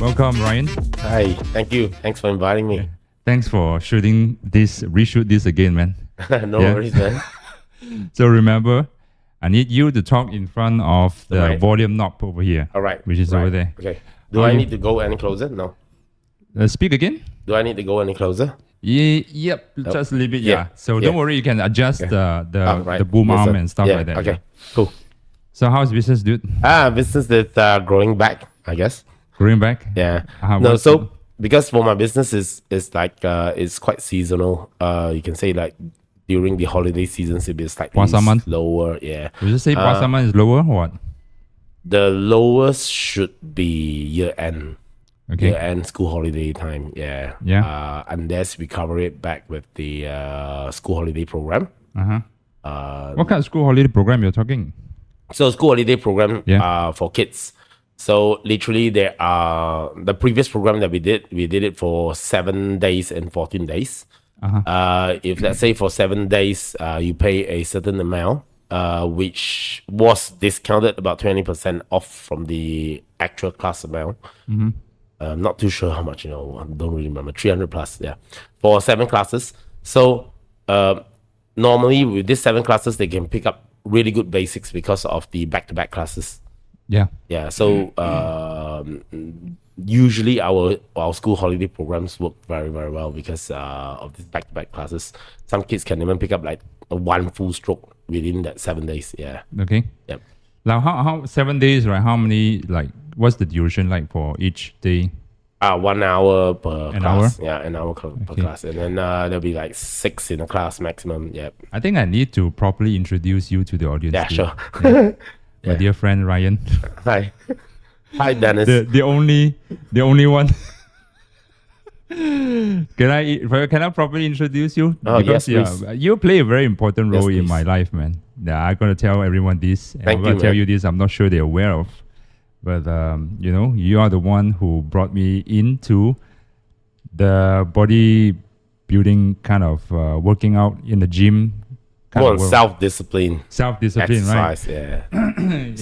Welcome, Ryan. Hi, thank you. Thanks for inviting me. Thanks for reshoot this again, man. No worries, man. So remember, I need you to talk in front of the Right. volume knob over here. All right. Which is right. over there. Okay. Do I need to go any closer? No. Speak again? Do I need to go any closer? Yep, just a little bit, yeah. So don't worry, you can adjust the boom Yes, arm sir. and stuff like that. Okay, yeah. cool. So how's business, dude? Business is growing back, I guess. Growing back? Yeah. No, so because for my business is like it's quite seasonal. You can say like during the holiday seasons it is slightly lower. Yeah. Would you say Pasaman is lower or what? The lowest should be year end. Okay. Year end school holiday time. Yeah. Yeah. Unless we cover it back with the school holiday program. What kind of school holiday program you're talking? So school holiday program for kids. So literally there are the previous program that we did it for 7 days and 14 days. If let's say for 7 days you pay a certain amount, which was discounted about 20% off from the actual class amount. I'm not too sure how much, I don't really remember. 300 plus, yeah, for 7 classes. So normally with these 7 classes they can pick up really good basics because of the back-to-back classes. Yeah. So usually our school holiday programs work very, very well because of these back-to-back classes. Some kids can even pick up like one full stroke within that 7 days. Yeah. Okay. Yep. Now, how 7 days, right? How many, like, what's the duration like for each day? 1 hour per An class. hour? Yeah, an hour per class. And then there'll be like 6 in a class maximum. Yep. I think I need to properly introduce you to the audience. Yeah, too. sure. Yeah. My dear friend Ryan. Hi. Hi, Dennis. The only one. Can I properly introduce you? Oh, Because yes, please. you play a very important role in please. my life, man. Yeah, I'm gonna tell everyone this. And Thank I'm gonna you, tell man. you this. I'm not sure they're aware of, but you are the one who brought me into the bodybuilding kind of working out in the gym. More on self-discipline. Self-discipline, right? Exercise, yeah.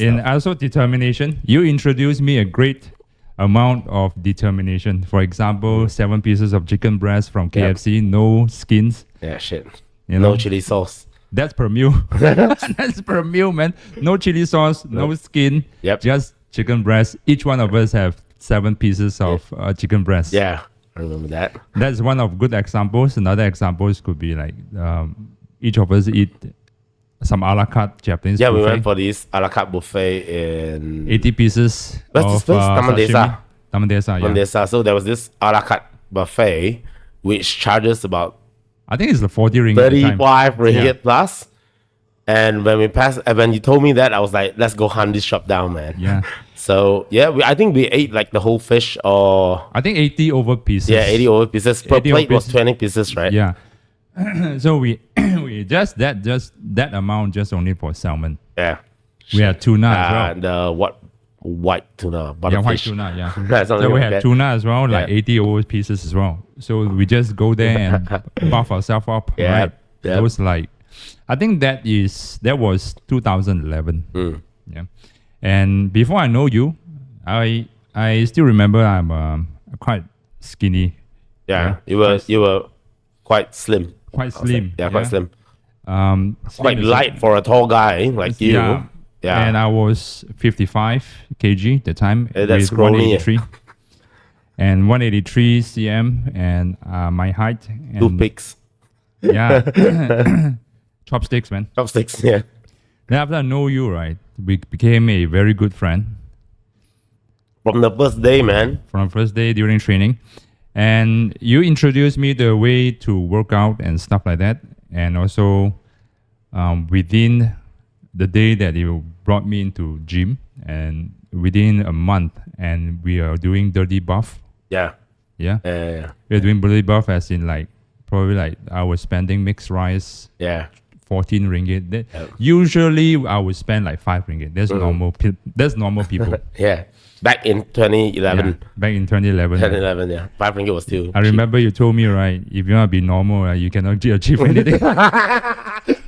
And also determination. You introduced me a great amount of determination. For example, 7 pieces of chicken breast from KFC, no skins. Yeah, shit. You know? No chili sauce. That's per meal. That's per meal, man. No chili sauce, no skin. Yep. Just chicken breast. Each one of us have 7 pieces of chicken breast. Yeah, I remember that. That's one of good examples. Another examples could be like each of us eat some a la carte Japanese Yeah, buffet. we went for this a la carte buffet in 80 pieces What's of this place? Taman Desa. sashimi. Taman Desa, yeah. Mandesa. So there was this a la carte buffet which charges about I think it's the 40 ringgit at the time. 35 ringgit Yeah. plus. And when you told me that, I was like, let's go hunt this shop down, man. Yeah. So yeah, I think we ate like the whole fish or I think 80 over pieces. 80 over pieces. Per 80 over plate was pieces. 20 pieces, right? Yeah. So we just that amount just only for salmon. Yeah. We had tuna as well. The white tuna, butterfish. Yeah, white tuna, yeah. Something So we like had that. tuna as well, like Yeah. 80 over pieces as well. So we just go there and buff ourselves up, Yeah, right? yeah. That was like, I think that was 2011. Yeah. And before I know you, I still remember I'm quite skinny. Yeah, Yeah. you were quite slim. Quite I would say. slim. Yeah, quite slim. slim Quite is- light for a tall guy like you. Yeah. Yeah. And I was 55 kg at the time. Hey, that's with scrawny. 183. And 183 cm and my height. And 2 pigs. Yeah. Chopsticks, man. Chopsticks, yeah. Then after I know you, right, we became a very good friend From the first day, man. from first day during training. And you introduced me the way to work out and stuff like that. And also within the day that you brought me into gym and within a month and we are doing dirty buff. Yeah. Yeah. Yeah. We're doing dirty buff as in like probably like I was spending mixed rice Yeah. 14 ringgit. Usually I would spend like 5 ringgit. That's normal people. Yeah. Back in 2011. Yeah, back in 2011. 2011, yeah. 5 ringgit was still I remember you told me, right, if you want to be normal, right, you cannot achieve anything.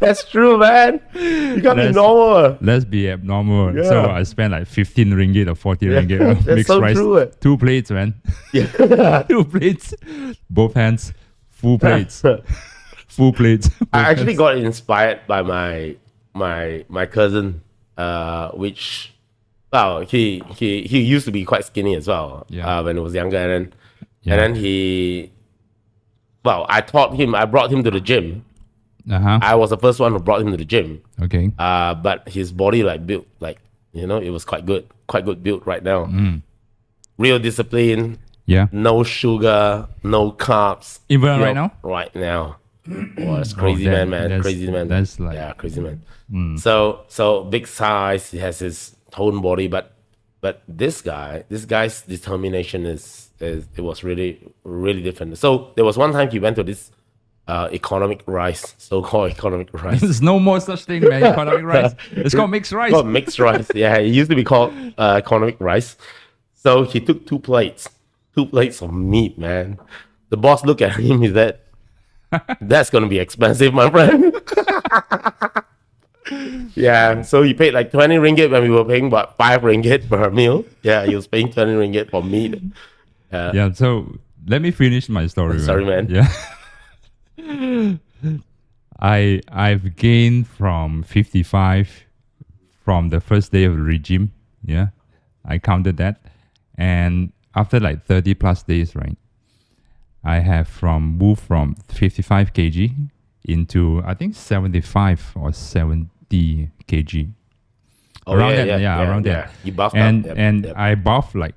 That's true, man. You gotta be normal. Let's be abnormal. Yeah. So I spent like 15 ringgit or 14 ringgit. That's Mixed so rice. true. 2 plates, man. Yeah. 2 plates. Both hands. Full plates. Full plates. I actually got inspired by my cousin, which, well, he used to be quite skinny as well. Yeah. When he was younger, and then I brought him to the gym. I was the first one who brought him to the gym. Okay. But his body built it was quite good built right now. Real discipline. Yeah. No sugar, no carbs. Even right now? Right now. Oh, that's crazy, man. Crazy man. That's like, yeah, crazy man. So big size. He has his toned body, but this guy's determination is it was really, really different. So there was one time he went to this economic rice, so-called economic rice. There's no more such thing, man. Economic rice. It's called mixed rice. It's called mixed rice. Yeah, it used to be called economic rice. So he took 2 plates of meat, man. The boss looked at him. He said, "That's gonna be expensive, my friend." Yeah, so he paid like 20 ringgit when we were paying about 5 ringgit per meal. Yeah, he was paying 20 ringgit for meat. Yeah, so let me finish my story. Sorry, man. Yeah. I've gained from 55 from the first day of the regime. Yeah, I counted that, and after like 30 plus days, right, I have moved from 55 kg into I think 75 or 70 kg. Around that. You buffed and up. And I buffed like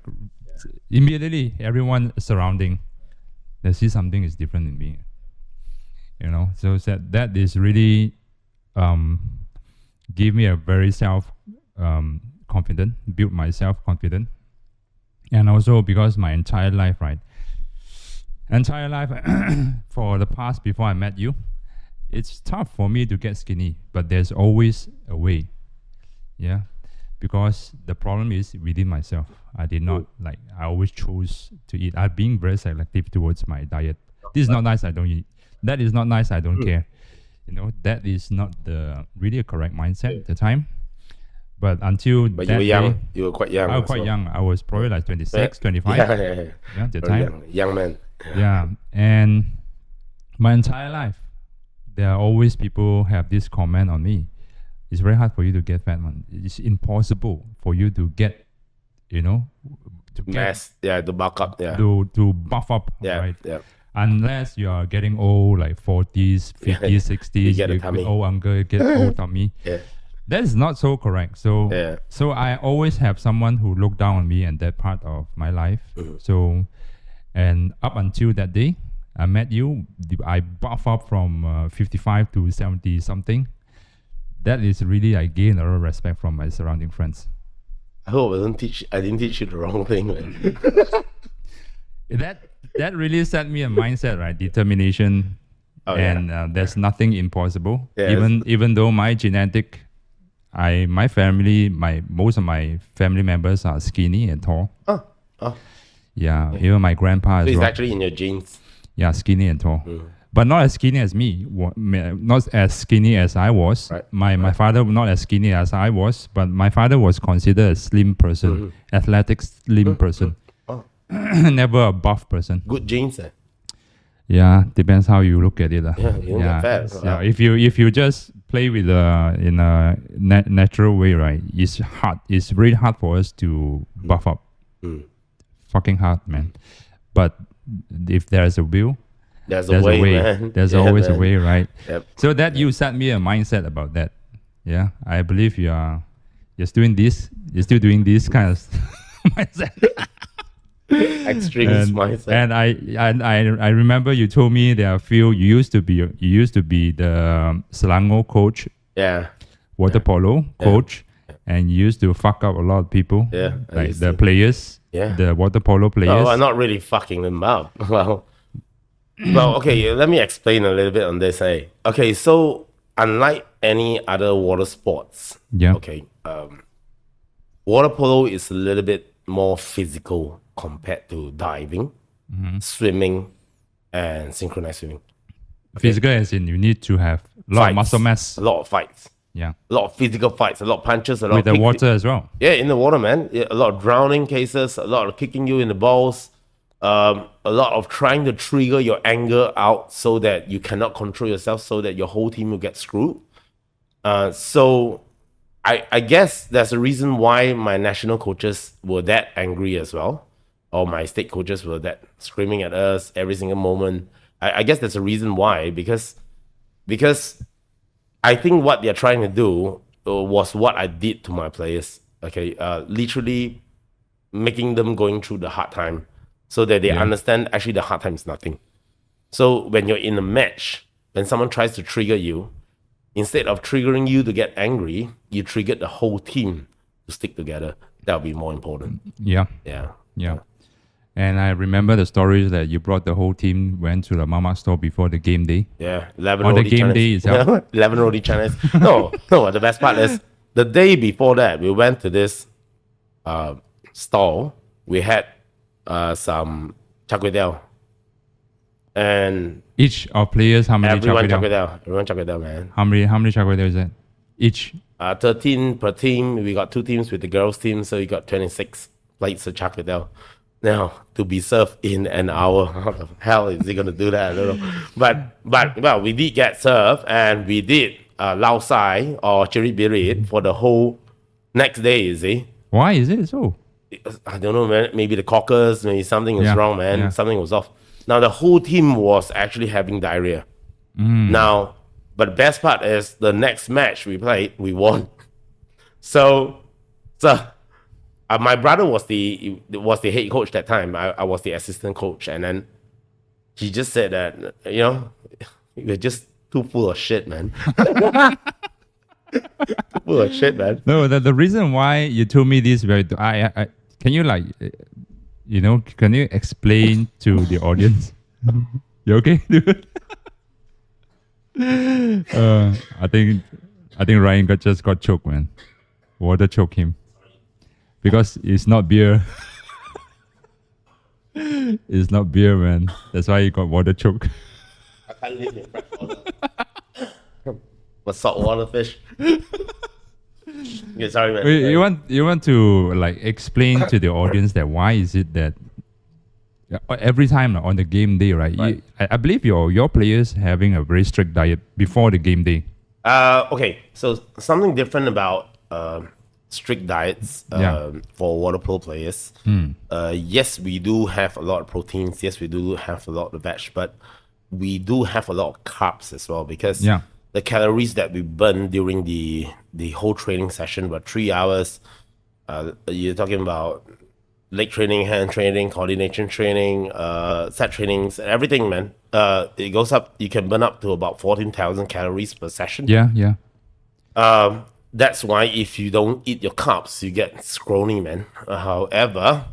immediately. Everyone surrounding, they see something is different in me. So that is really give me a very confident, built my self-confident. And also because my entire life for the past before I met you, it's tough for me to get skinny, but there's always a way. Yeah, because the problem is within myself. I did not I always chose to eat. I'm being very selective towards my diet. This is not nice, I don't eat. That is not nice, I don't care. That is not the really a correct mindset at the time. But until But that you were young. day, You were quite young. I was quite young. I was probably like 26, 25. Yeah. Yeah, at the time. Young man. Yeah, and my entire life, there are always people have this comment on me. It's very hard for you to get fat, man. It's impossible for you to get, to Mass. To bulk up. Yeah. to buff up, Yeah. right? Yeah. Unless you are getting old, like 40s, 50s, 60s, You get a tummy. old uncle, you get old tummy. Yeah. That is not so correct. So, Yeah. so I always have someone who look down on me and that part of my life. So, and up until that day, I met you. I buff up from 55 to 70 something. That is really I gain a lot of respect from my surrounding friends. I hope I didn't teach you the wrong thing, man. That really set me a mindset, right? Determination, there's nothing impossible. Yeah, Even though my genetic, most of my family members are skinny and tall. Yeah, even my grandpa So is it's actually in your genes. yeah, skinny and tall. But not as skinny as me. Not as skinny as I was. Right. My father not as skinny as I was, but my father was considered a slim person, athletic slim person. Never a buff person. Good genes. Yeah, depends how you look at it. Yeah, you don't get fat. Yeah, if you just play with in a natural way, right? It's hard. It's really hard for us to buff up. Fucking hard, man. But if there's a will, there's a way. Man. There's always a way, right? Yep. So that you set me a mindset about that. Yeah, I believe you're still doing this. You're still doing this kind of mindset. Extremist mindset. And I remember you told me there are a few. You used to be the Selangor coach. Yeah. Water polo coach, and you used to fuck up a lot of people. Yeah. Like the players. Yeah. The water polo players. No, I'm not really fucking them up. Well, okay. Let me explain a little bit on this. Okay, so unlike any other water sports, Yeah. okay, water polo is a little bit more physical compared to diving, swimming, and synchronized swimming. Physical as in you need to have a lot of muscle mass. A lot of fights. Yeah. A lot of physical fights, a lot of punches, a lot With of the kicks. water as well. Yeah, in the water, man. Yeah, a lot of drowning cases, a lot of kicking you in the balls, a lot of trying to trigger your anger out so that you cannot control yourself, so that your whole team will get screwed. So I guess there's a reason why my national coaches were that angry as well, or my state coaches were that screaming at us every single moment. I guess there's a reason why, because I think what they're trying to do was what I did to my players. Okay, literally making them going through the hard time so that they understand actually the hard time is nothing. So when you're in a match, when someone tries to trigger you, instead of triggering you to get angry, you triggered the whole team to stick together. That would be more important. Yeah. Yeah. And I remember the stories that you brought the whole team went to the mama store before the game day. Yeah. 11 On the roti game cannas. day itself. 11 roti cannas. No, the best part is the day before that, we went to this stall. We had some char kway teow. And Each of players, how many everyone char char kway kway teow? teow. Everyone char kway teow, man. How many char kway teow is that? Each. 13 per team. We got 2 teams with the girls team, so we got 26 plates of char kway teow. Now, to be served in an hour, how the hell is he going to do that? I don't know. But well, we did get served, and we did lao sai or chiri birit for the whole next day, you see. Why is it so? I don't know, man. Maybe the cockers, maybe something was wrong, man. Yeah. Something was off. Now, the whole team was actually having diarrhea. Now, but the best part is the next match we played, we won. So my brother was the head coach that time. I was the assistant coach, and then he just said that you're just too full of shit, man. Full of shit, man. No, the reason why you told me this very, I can you can you explain to the audience? You okay, dude? I think Ryan just got choked, man. Water choked him. Because it's not beer. It's not beer, man. That's why he got water choke. I can't live in fresh water. But saltwater fish. Okay, sorry, man. Wait, you want to like explain to the audience that why is it that every time on the game day, right? I believe your players having a very strict diet before the game day. Okay, so something different about strict diets for water polo players. Yes, we do have a lot of proteins. Yes, we do have a lot of veg, but we do have a lot of carbs as well, because the calories that we burn during the whole training session were 3 hours. You're talking about leg training, hand training, coordination training, set trainings, everything, man. It goes up. You can burn up to about 14,000 calories per session. Yeah. That's why if you don't eat your carbs, you get scrawny, man. However,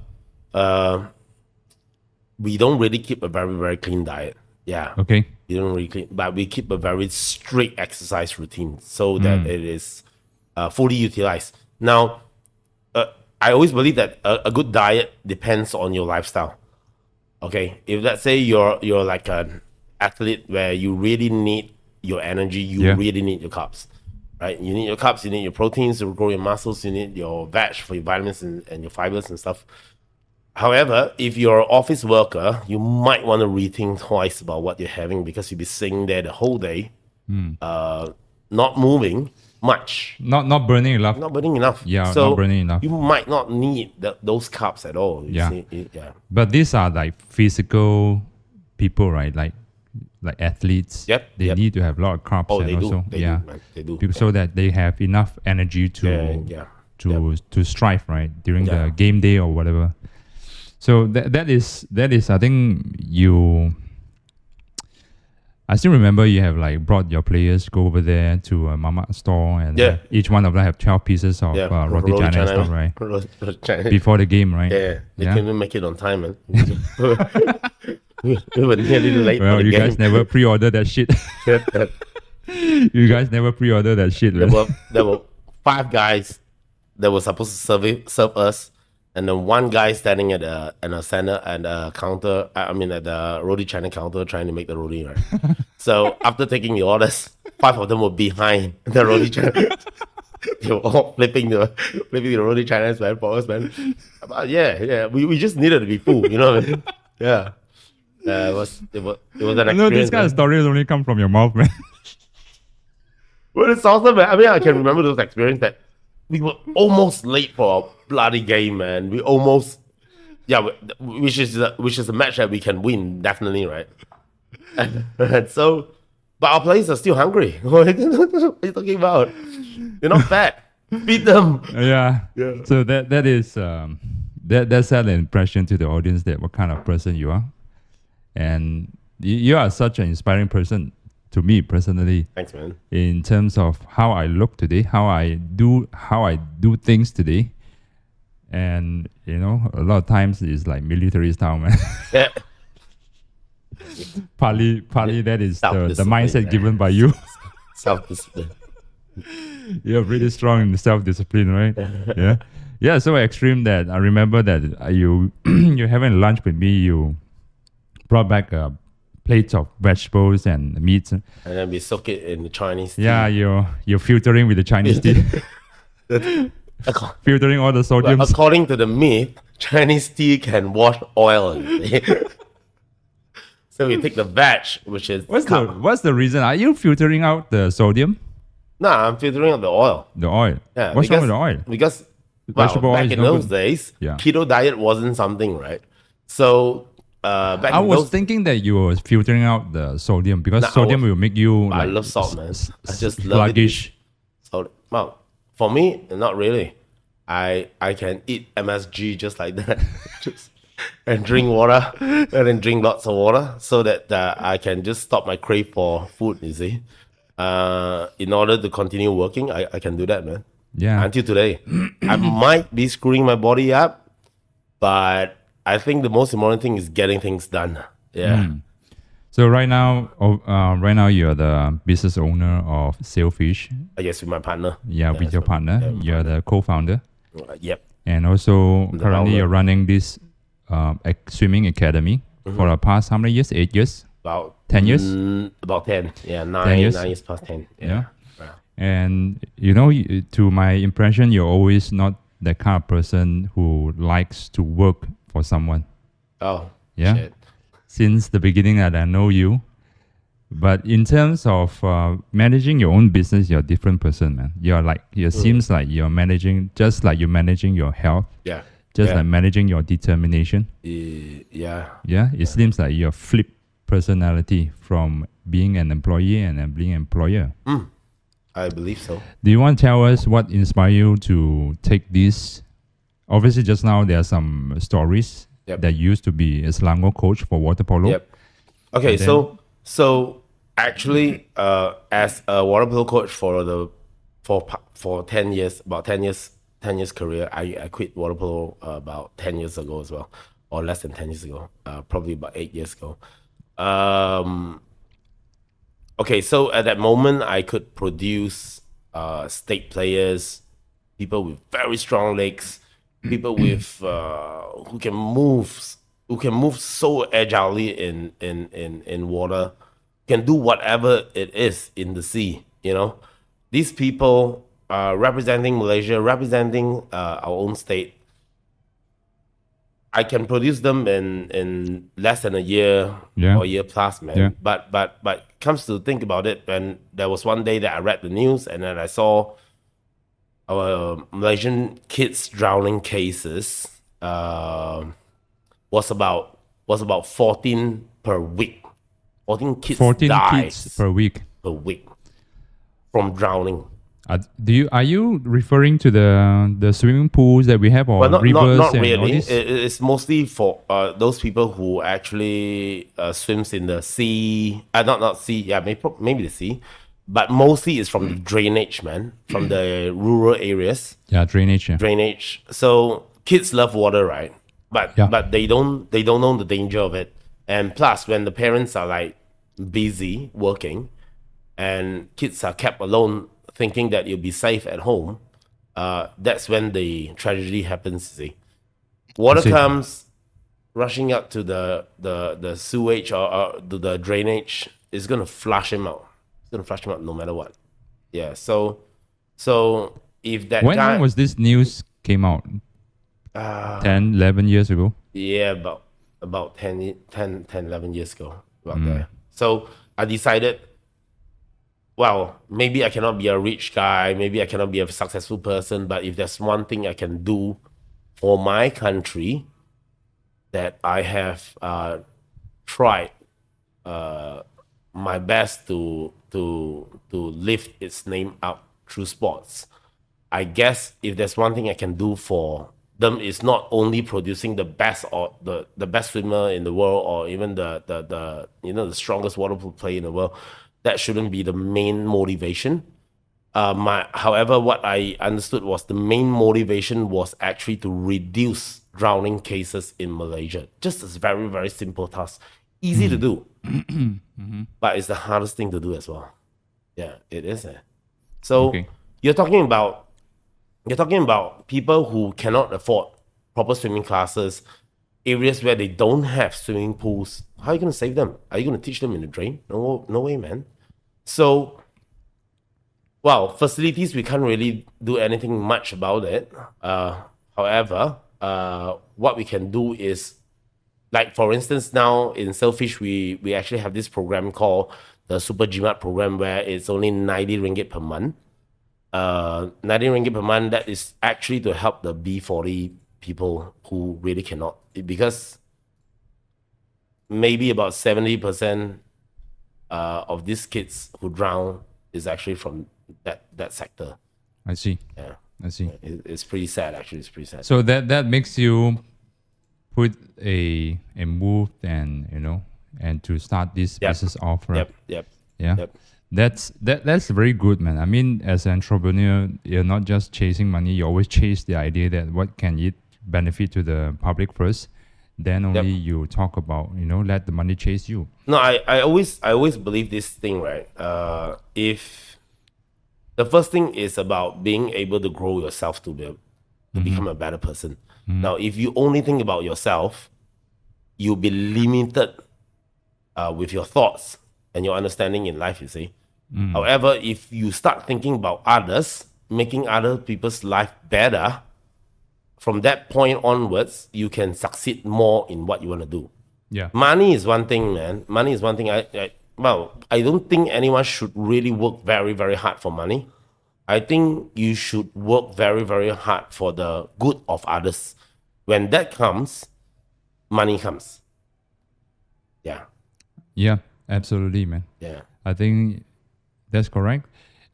we don't really keep a very, very clean diet. Yeah. Okay. We don't really clean, but we keep a very strict exercise routine so that it is fully utilized. Now, I always believe that a good diet depends on your lifestyle. Okay, if let's say you're like an athlete where you really need your energy, you really need your carbs, right? You need your carbs, you need your proteins to grow your muscles, you need your veg for your vitamins and your fibers and stuff. However, if you're an office worker, you might want to rethink twice about what you're having, because you'll be sitting there the whole day, not moving much. Not burning enough. Not burning enough. Yeah, so not burning enough. You might not need those carbs at all. You see? But these are like physical people, right? Like athletes. They need to have a lot of carbs. Oh, and they also, do. They do. So that they have enough energy to strive, right, during the game day or whatever. So that is I think I still remember you have like brought your players go over there to a mama store, and each one of them have 12 pieces of roti canai stuff, right? Before the game, right? Yeah, they couldn't make it on time, man. We were nearly late. Well, for the you game. guys never pre-ordered that shit. You guys never pre-order that shit, There right? were 5 guys that were supposed to serve us, and then one guy standing at a center at a counter. I mean, at the roti china counter, trying to make the roti. Right. So after taking the orders, 5 of them were behind the roti china. They were all flipping the roti chinas, man, for us, man. But yeah. We just needed to be full, you know what I mean? Yeah. It was an experience. No, this kind of stories only come from your mouth, man. Well, it's awesome, man. I mean, I can remember those experiences that we were almost late for a bloody game, man. We almost, which is a match that we can win, definitely, right? And so, but our players are still hungry. What are you talking about? They're not fat. Feed them. Yeah. So that is that set an impression to the audience that what kind of person you are, and you are such an inspiring person to me personally. Thanks, man. In terms of how I look today, how I do things today, and a lot of times it's like military style, man. Yeah. partly that is the mindset given by you. Self-discipline. You're pretty strong in self-discipline, right? Yeah. So extreme that I remember that you you're having lunch with me. You brought back plates of vegetables and meats, and then we soak it in the Chinese tea. Yeah, you're filtering with the Chinese tea, filtering all the sodium. Well, according to the myth, Chinese tea can wash oil. So we take the veg, which is what's the reason? Are you filtering out the sodium? No, I'm filtering out the oil. The oil. Yeah. What's wrong with the oil? Because vegetable back oil is in no those good. days, Yeah. keto diet wasn't something, right? So I was thinking that you were filtering out the sodium because sodium will make you I like love salt, man. I just love sluggish. it. So, well, for me, not really. I can eat MSG just like that, and drink water, and then drink lots of water, so that I can just stop my crave for food. You see, in order to continue working, I can do that, man. Yeah. Until today, I might be screwing my body up, but I think the most important thing is getting things done. Yeah. So right now you're the business owner of Sailfish. I guess with my partner. Yeah, with your partner. Yeah, You're the co-founder. Yep. And also The currently founder. you're running this swimming academy for the past how many years? 8 years? About 10 years? About 10. Yeah, 10 years? 9 years past 10. Yeah. Wow. And to my impression, you're always not the kind of person who likes to work for someone. Oh, Yeah. shit. Since the beginning that I know you. But in terms of managing your own business, you're a different person, man. Seems like you're managing, just like you're managing your health, Yeah. just Yeah. like managing your determination. Yeah. Yeah, it seems like you're flip personality from being an employee and then being an employer. I believe so. Do you want to tell us what inspired you to take this? Obviously, just now there are some stories Yep. that you used to be a Selangor coach for water polo. Yep. Okay, And then- so actually, as a water polo coach for 10 years, about 10 years career, I quit water polo about 10 years ago as well, or less than 10 years ago, probably about 8 years ago. Okay, so at that moment, I could produce state players, people with very strong legs, people with who can move so agilely in water, can do whatever it is in the sea. These people representing Malaysia, representing our own state. I can produce them in less than a year or a year plus, man. Yeah. But comes to think about it, when there was one day that I read the news and then I saw our Malaysian kids drowning cases was about 14 per week. 14 kids 14 dies kids per week. from drowning. Are you referring to the swimming pools that we have, or But not rivers and all really. this? It's mostly for those people who actually swims in the sea. Not sea. Yeah, maybe the sea, but mostly it's from the drainage, man, from the rural areas. Yeah, drainage. Yeah. Drainage. So kids love water, right? But Yeah. but they don't know the danger of it. And plus, when the parents are like busy working, and kids are kept alone thinking that you'll be safe at home, that's when the tragedy happens. See, water comes rushing up to the sewage or to the drainage, is going to flush him out. It's going to flush him out no matter what. Yeah. So if that guy... When was this news came out? 10, 11 years ago? Yeah, about 10, 11 years ago. About there. So I decided, well, maybe I cannot be a rich guy, maybe I cannot be a successful person, but if there's one thing I can do for my country that I have tried my best to lift its name up through sports, I guess if there's one thing I can do for them, is not only producing the best or the best swimmer in the world, or even the strongest water polo player in the world. That shouldn't be the main motivation. However, what I understood was the main motivation was actually to reduce drowning cases in Malaysia. Just a very, very simple task. Easy to do, but it's the hardest thing to do as well. Yeah, it is. So you're talking about people who cannot afford proper swimming classes, areas where they don't have swimming pools. How are you going to save them? Are you going to teach them in the drain? No way, man. So, well, facilities, we can't really do anything much about it. However, what we can do is, like, for instance, now in Sailfish, we actually have this program called the Super GMAT program, where it's only 90 ringgit per month. 90 ringgit per month, that is actually to help the B40 people who really cannot, because maybe about 70% of these kids who drown is actually from that sector. I see. Yeah, I see. It's pretty sad, actually. It's pretty sad. So that makes you put a move and to start this business off, right? Yep. That's very good, man. I mean, as an entrepreneur, you're not just chasing money. You always chase the idea that what can it benefit to the public first. Then only you talk about, let the money chase you. No, I always believe this thing, right? If the first thing is about being able to grow yourself to become a better person. Now, if you only think about yourself, you'll be limited with your thoughts and your understanding in life, you see. However, if you start thinking about others, making other people's life better, from that point onwards, you can succeed more in what you want to do. Yeah. Money is one thing, man. Money is one thing. I don't think anyone should really work very, very hard for money. I think you should work very, very hard for the good of others. When that comes, money comes. Yeah. Yeah, absolutely, man. Yeah. I think that's correct.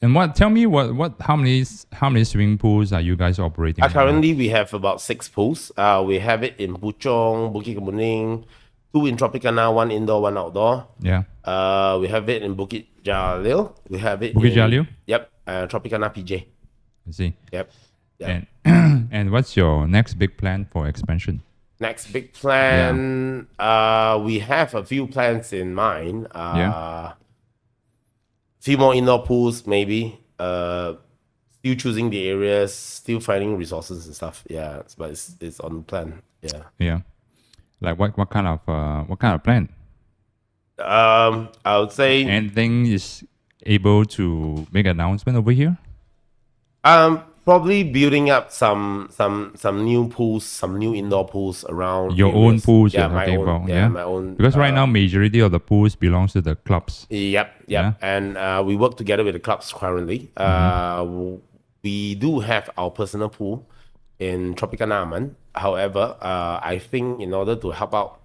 And how many swimming pools are you guys operating? Currently, we have about 6 pools. We have it in Puchong, Bukit Kemuning, 2 in Tropicana, 1 indoor, 1 outdoor. Yeah. We have it in Bukit Jalil. We have it Bukit Jalil? Yep. Tropicana PJ. I see. Yep. And and what's your next big plan for expansion? Next big plan, we have a few plans in mind. Few more indoor pools, maybe. Still choosing the areas, still finding resources and stuff. Yeah, but it's on the plan. Yeah. Yeah. Like what kind of plan? I would say anything is able to make announcement over here. Probably building up some new pools, some new indoor pools around. Your areas. own pools, yeah, my own, about, yeah, my own. Because right now, majority of the pools belongs to the clubs. Yep. Yeah? And we work together with the clubs currently. We do have our personal pool in Tropicana Aman. However, I think in order to help out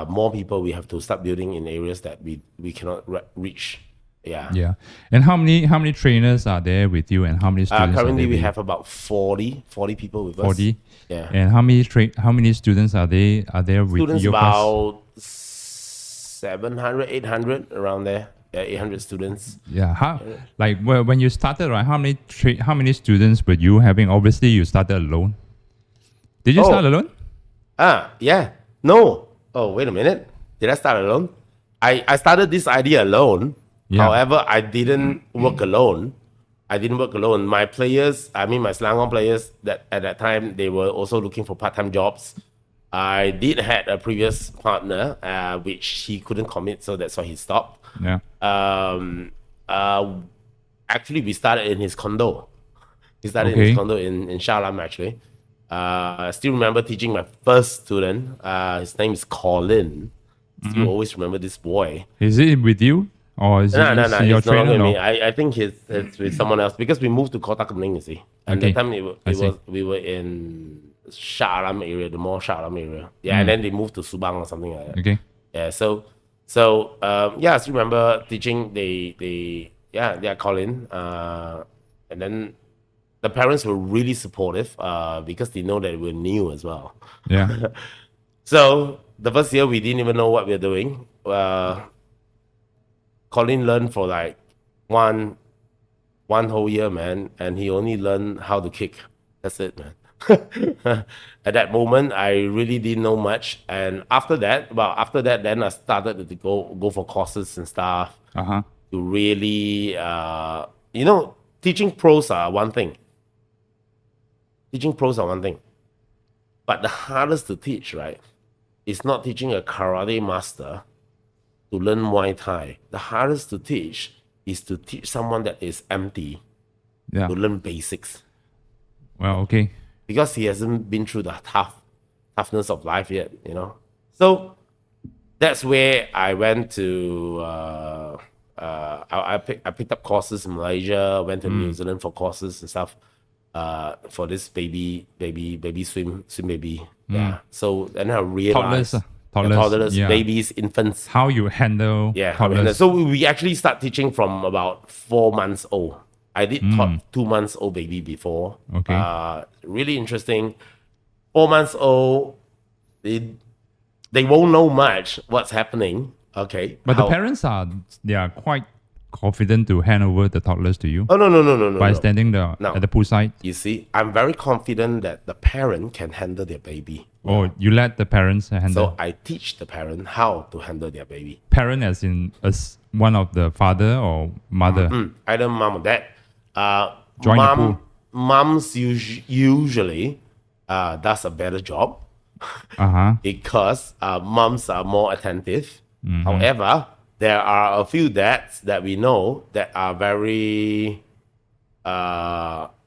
more people, we have to start building in areas that we cannot reach. Yeah. And how many trainers are there with you, and how many students? Currently, we have about 40 people with us. 40. Yeah. And how many students are there with students your about 700, 800 around there. Yeah, 800 students. Yeah. When you started, right? How many students were you having? Obviously, you started alone. Did you start alone? Yeah. No. Oh, wait a minute. Did I start alone? I started this idea alone. Yeah. However, I didn't work alone. My players, my Selangor players, that at that time they were also looking for part-time jobs. I did had a previous partner, which he couldn't commit, so that's why he stopped. Yeah. Actually, we started in his condo. He started in his condo in Shah Alam, actually. I still remember teaching my first student. His name is Colin. Still always remember this boy. Is it with you? Or is No, he your it's not trainer? with me. No? I think it's with someone else because we moved to Kota Kening, you see. And Okay. that time I see. we were in Shah Alam area, the more Shah Alam area. Yeah, and then they moved to Subang or something like that. Okay. Yeah, so I still remember teaching they Colin. And then the parents were really supportive because they know that we're new as well. Yeah. So the first year we didn't even know what we were doing. Colin learned for like one whole year, man, and he only learned how to kick. That's it, man. At that moment, I really didn't know much, and after that, then I started to go for courses and stuff Uh-huh. to really, teaching pros are one thing. But the hardest to teach, right, is not teaching a karate master to learn Muay Thai. The hardest to teach is to teach someone that is empty Yeah. to learn basics. Well, okay. Because he hasn't been through the toughness of life yet, So that's where I went to. I picked up courses in Malaysia, went to New Zealand for courses and stuff. For this baby swim baby. Yeah. So then I realized toddlers, yeah. babies, infants. How you handle toddlers. So we actually start teaching from about 4 months old. I did taught 2 months old baby before. Okay. Really interesting. 4 months old, they won't know much what's happening. Okay. But the parents are quite confident to hand over the toddlers to you Oh no. by standing at the poolside. You see, I'm very confident that the parent can handle their baby. Oh, you let the parents handle. So I teach the parent how to handle their baby. Parent as one of the father or mother. Either mom or dad. Join the pool. Moms usually does a better job because moms are more attentive. However, there are a few dads that we know that are very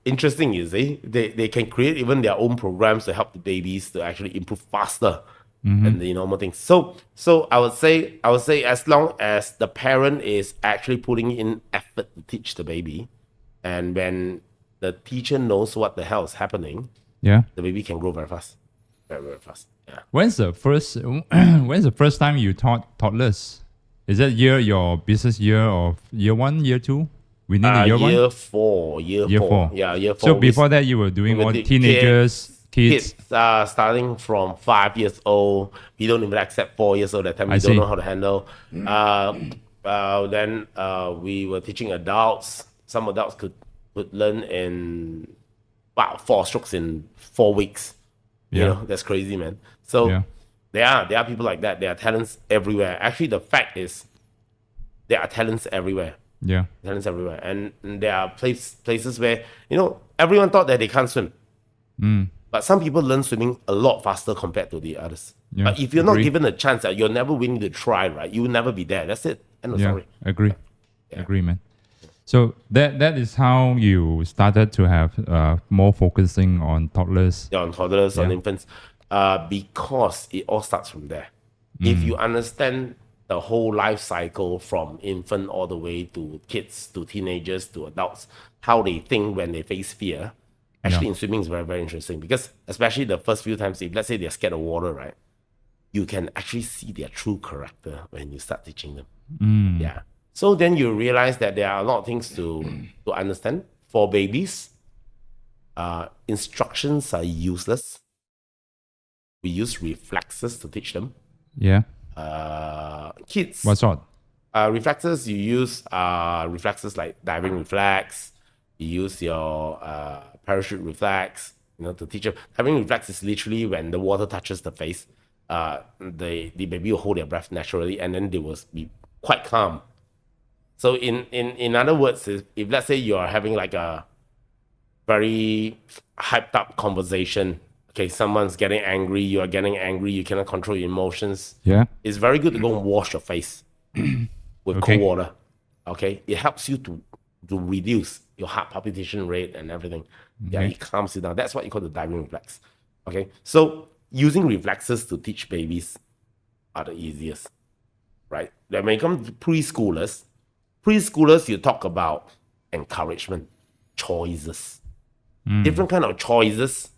interesting, you see. They can create even their own programs to help the babies to actually improve faster than the normal things. So I would say as long as the parent is actually putting in effort to teach the baby, and when the teacher knows what the hell is happening, Yeah. the baby can grow very fast. Very, very fast. Yeah. When's the first time you taught toddlers? Is that your business year or year 1, year 2? Within the year 1? Year 4. Year 4. Yeah, year 4. So before that, you were doing we what? did Teenagers, kids. Starting from 5 years old. We don't even accept 4 years old. That time we don't know how to handle. Then we were teaching adults. Some adults could learn in 4 strokes in 4 weeks. Yeah. That's crazy, man. So there are people like that. There are talents everywhere. Actually, the fact is there are talents everywhere. Yeah. Talents everywhere. And there are places where, everyone thought that they can't swim. But some people learn swimming a lot faster compared to the others. Yeah, But if you're not given a chance, you're never willing to try, right? You will never be there. That's it. End of story. Agree. Agree, man. So that is how you started to have more focusing on toddlers. Yeah, on toddlers, on infants. Because it all starts from there. If you understand the whole life cycle from infant all the way to kids, to teenagers, to adults, how they think when they face fear, actually in swimming is very, very interesting. Because especially the first few times, if let's say they're scared of water, right? You can actually see their true character when you start teaching them. Yeah. So then you realize that there are a lot of things to understand. For babies, instructions are useless. We use reflexes to teach them. Yeah. Kids. What sort? Reflexes, you use reflexes like diving reflex. You use your parachute reflex, to teach them. Diving reflex is literally when the water touches the face, the baby will hold their breath naturally, and then they will be quite calm. So in other words, if let's say you are having like a very hyped up conversation, okay, someone's getting angry, you are getting angry, you cannot control your emotions. Yeah. It's very good to go and wash your face with cold water. Okay, it helps you to reduce your heart palpitation rate and everything. Yeah, it calms you down. That's what you call the diving reflex. Okay, so using reflexes to teach babies are the easiest, right? Then when it comes to preschoolers, you talk about encouragement, choices, different kind of choices.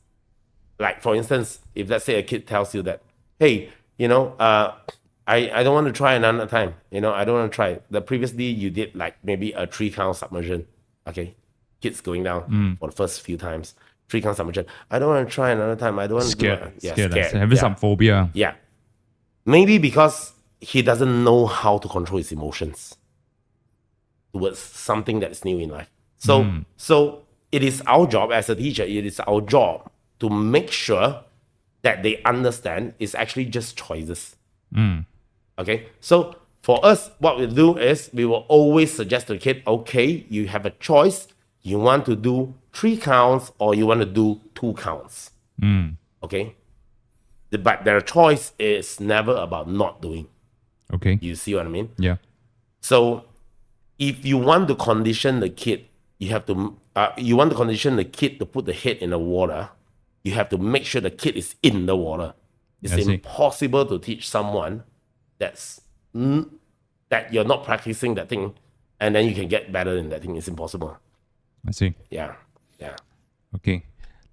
Like for instance, if let's say a kid tells you that, hey, I don't want to try another time. I don't want to try. The previously you did like maybe a 3-count submersion. Okay, kids going down for the first few times. 3-count submersion. I don't want to try another time. I don't want to do it. Yeah, scared. Having some phobia. Yeah, maybe because he doesn't know how to control his emotions towards something that is new in life. So it is our job as a teacher. It is our job to make sure that they understand it's actually just choices. Okay, so for us, what we do is we will always suggest to the kid, okay, you have a choice. You want to do 3 counts or you want to do 2 counts. Okay, but their choice is never about not doing. Okay, you see what I mean? Yeah. So if you want to condition the kid, you have to. You want to condition the kid to put the head in the water. You have to make sure the kid is in the water. It's impossible to teach someone that you're not practicing that thing, and then you can get better in that thing. It's impossible. I see. Yeah. Okay,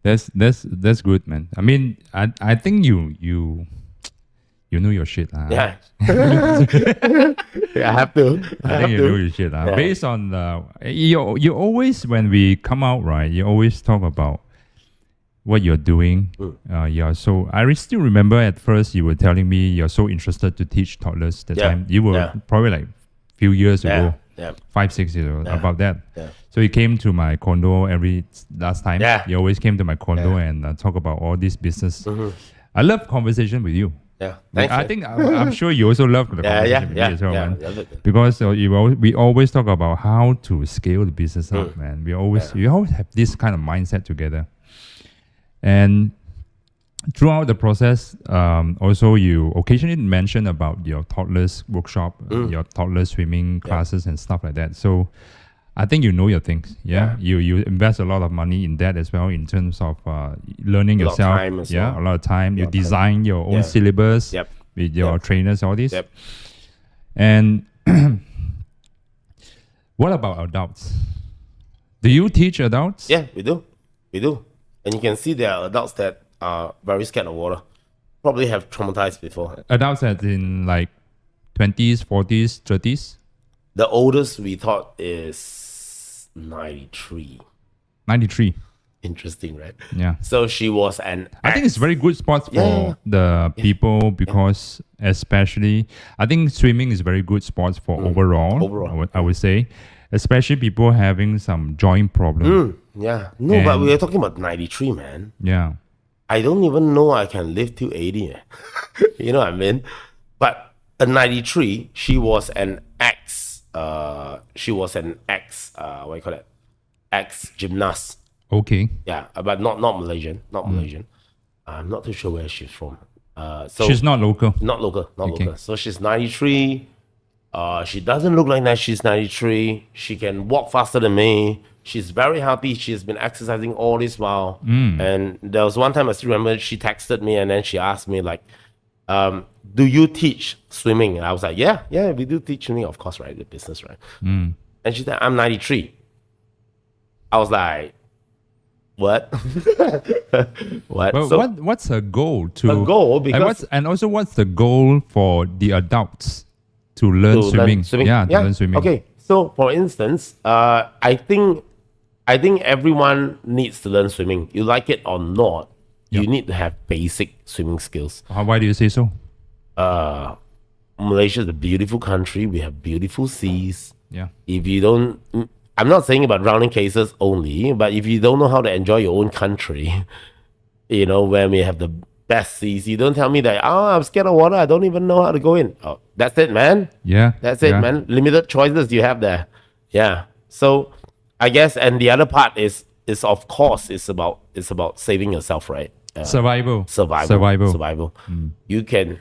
that's good, man. I mean, I think you know your shit. Yeah. I have to. I think you know your shit. Yeah. Based on you always, when we come out, right, you always talk about what you're doing. So I still remember at first you were telling me you're so interested to teach toddlers. That time you were probably like a few years ago, 5-6 years ago, about that. So you came to my condo last time. You always came to my condo and talk about all this business. I love conversation with you. Yeah, thanks. I think I'm sure you also love the conversation with me as well, man. Because we always talk about how to scale the business up, man. We always have this kind of mindset together. And throughout the process, also you occasionally mention about your toddlers workshop, your toddler swimming classes and stuff like that. So I think you know your things. You invest a lot of money in that as well in terms of learning yourself. A lot of time. You design your own syllabus with your trainers, all this. And what about adults? Do you teach adults? Yeah, we do. And you can see there are adults that are very scared of water. Probably have traumatized before. Adults as in like 20s, 40s, 30s? The oldest we taught is 93. 93. Interesting, right? Yeah. So she was I think it's very good sport for the people because especially, I think swimming is very good sport for overall. I would say. Especially people having some joint problem. But we are talking about 93, man. Yeah. I don't even know I can live till 80. You know what I mean? But at 93, she was an ex what do you call it? Ex-gymnast. Okay. Yeah, but not Malaysian. I'm not too sure where she's from. So she's not local. Not local. So she's 93. She doesn't look like that. She's 93. She can walk faster than me. She's very healthy. She's been exercising all this while. And there was one time I still remember she texted me and then she asked me like, do you teach swimming? And I was like, yeah, we do teach swimming, of course, right? The business, right? And she said, I'm 93. I was like, what? What? Well, so, what's her goal? A goal because and also what's the goal for the adults to learn swimming? To learn swimming. Okay, so for instance, I think everyone needs to learn swimming. You like it or not, you need to have basic swimming skills. Why do you say so? Malaysia is a beautiful country. We have beautiful seas. Yeah. If you don't, I'm not saying about drowning cases only, but if you don't know how to enjoy your own country, when we have the best seas. You don't tell me that, oh, I'm scared of water. I don't even know how to go in. Oh, that's it, man. Yeah. That's it, man. Limited choices you have there. Yeah. So I guess, and the other part is of course, it's about saving yourself, right? Survival. Survival. You can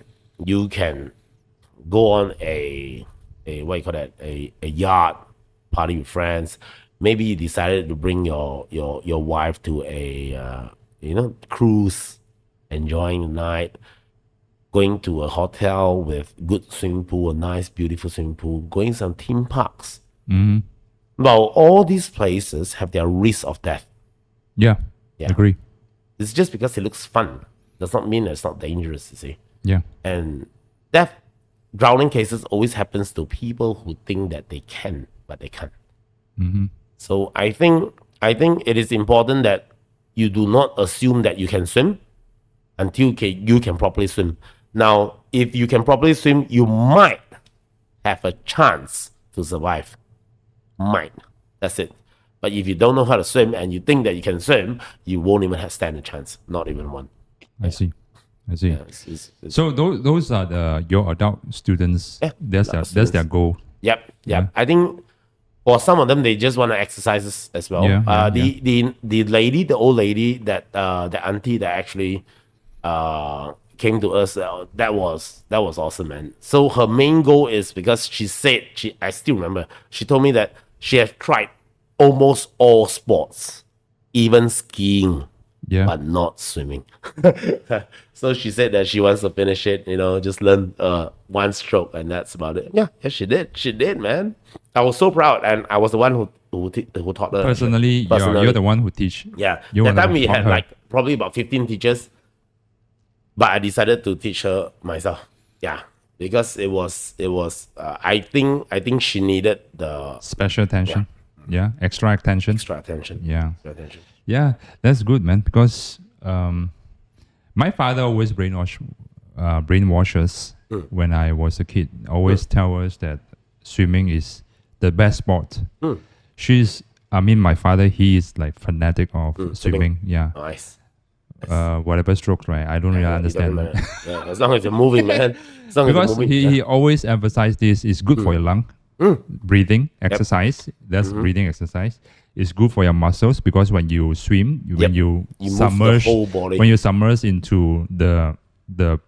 go on a what you call that, a yacht party with friends. Maybe you decided to bring your wife to a cruise, enjoying the night, going to a hotel with good swimming pool, a nice beautiful swimming pool, going some theme parks. Now all these places have their risk of death. Yeah. Agree. It's just because it looks fun does not mean it's not dangerous, you see. Yeah. And drowning cases always happens to people who think that they can, but they can't. So I think it is important that you do not assume that you can swim until you can properly swim. Now, if you can properly swim, you might have a chance to survive. Might. That's it. But if you don't know how to swim and you think that you can swim, you won't even stand a chance. Not even one. I see. Yeah, it's, so those are your adult students. Yeah, that's their goal. Yep. I think for some of them, they just want to exercise as well. The lady, the old lady, that the auntie that actually came to us, that was awesome, man. So her main goal is, because she said, I still remember, she told me that she has tried almost all sports, even skiing, but not swimming. So she said that she wants to finish it, just learn one stroke, and that's about it. Yeah, she did, man. I was so proud, and I was the one who taught her. Personally. You're the one who teach. Yeah, that time we had like probably about 15 teachers, but I decided to teach her myself. Yeah, because it was I think she needed the special attention. Yeah, extra attention. Yeah, that's good, man. Because my father always brainwash us when I was a kid. Always tell us that swimming is the best sport. My father, he is like fanatic of swimming. Yeah. Nice. Whatever strokes, right? I don't really understand. As long as you're moving, man. Because he always emphasized this is good for your lung. Breathing exercise. That's breathing exercise. It's good for your muscles, because when you swim, when you submerge, move the whole body. When you submerge into the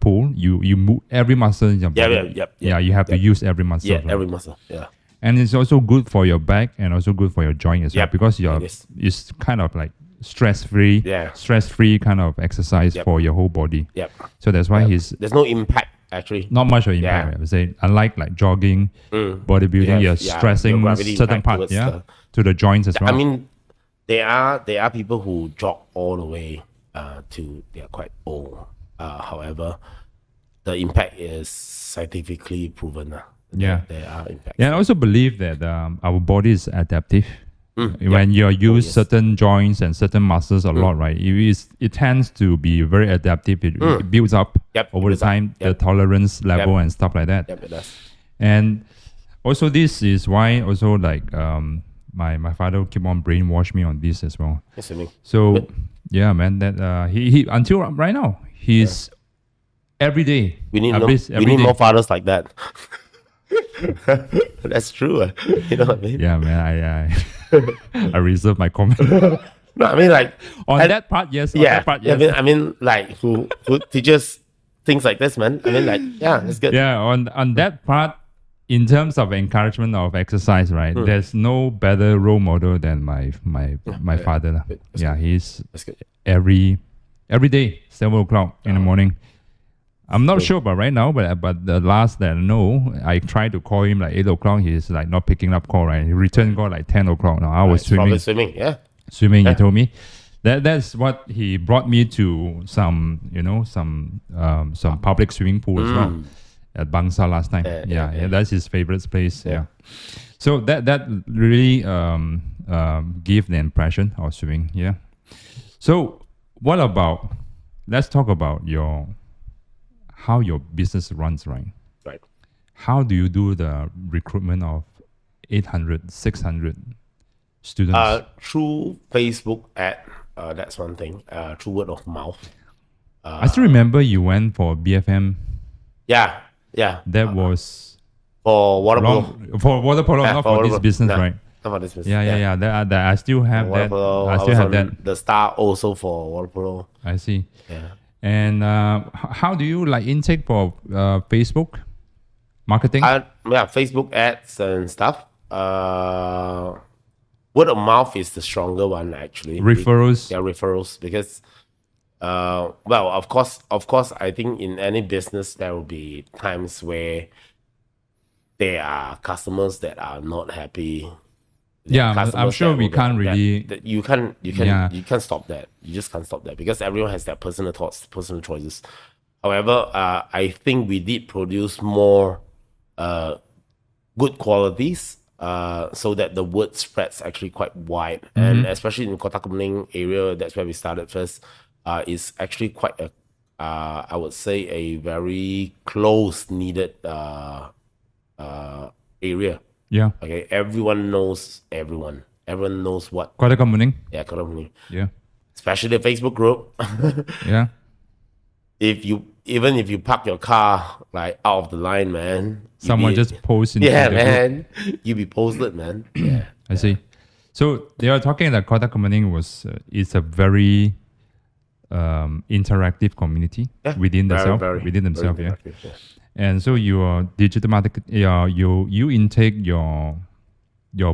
pool, you move every muscle in your body. You have to use every muscle. Yeah, right? Every muscle. Yeah. And it's also good for your back and also good for your joint as well, because it's kind of like stress-free kind of exercise for your whole body. Yep. So that's why there's no impact. Actually, not much of impact. I would say, unlike like jogging, bodybuilding, you're stressing certain parts, to the joints as well. I mean, there are people who jog all the way to they're quite old. However, the impact is scientifically proven. There are impacts. Yeah, I also believe that our body is adaptive. When you use certain joints and certain muscles a lot, right? It tends to be very adaptive. It builds up over the time, the tolerance level and stuff like that. Yep, it does. And also, this is why also like my father keep on brainwash me on this as well. So man, that he until right now he's every day. We need more fathers like that. That's true. You know what I mean? Yeah, man. I reserve my comment. No, I mean, like on that part, yes. I mean, like who teaches things like this, man. I mean, like, it's good. Yeah, on that part, in terms of encouragement of exercise, right? There's no better role model than my father. He's every day 7:00 in the morning. I'm not sure about right now, but the last that I know, I tried to call him like 8:00. He's like not picking up call, right? He returned call like 10:00. Now I was swimming. Swimming, he told me. That's what he brought me to some public swimming pool as well at Bangsa last time. That's his favorite place. Yeah. So that really gave the impression of swimming. Yeah. So let's talk about how your business runs, right? Right. How do you do the recruitment of 800, 600 students? Through Facebook ad, that's one thing. Through word of mouth. I still remember you went for BFM. Yeah. That was For water polo. for water polo, not for this business, right? Not for this business. Yeah. That I still have Water that. polo, I I still was have on that. the star also for water polo. I see. Yeah. And how do you like intake for Facebook marketing? Facebook ads and stuff. Word of mouth is the stronger one actually. Referrals. Referrals, because of course, I think in any business there will be times where there are customers that are not happy. I'm sure we can't really. You can't stop that. You just can't stop that, because everyone has their personal thoughts, personal choices. However, I think we did produce more good qualities, so that the word spreads actually quite wide, and especially in Kota Kemuning area, that's where we started first. Is actually quite a, I would say, a very close needed area. Yeah. Okay, everyone knows everyone. Everyone knows what. Kota Kemuning. Yeah, Kota Kemuning. Yeah. Especially the Facebook group. Yeah. If you park your car like out of the line, man. Someone just posts into yeah, the man. group. You be posted, man. Yeah. I see. So they are talking that Kota Kemuning is a very interactive community within themselves. Yeah. And so your digital marketing, you intake your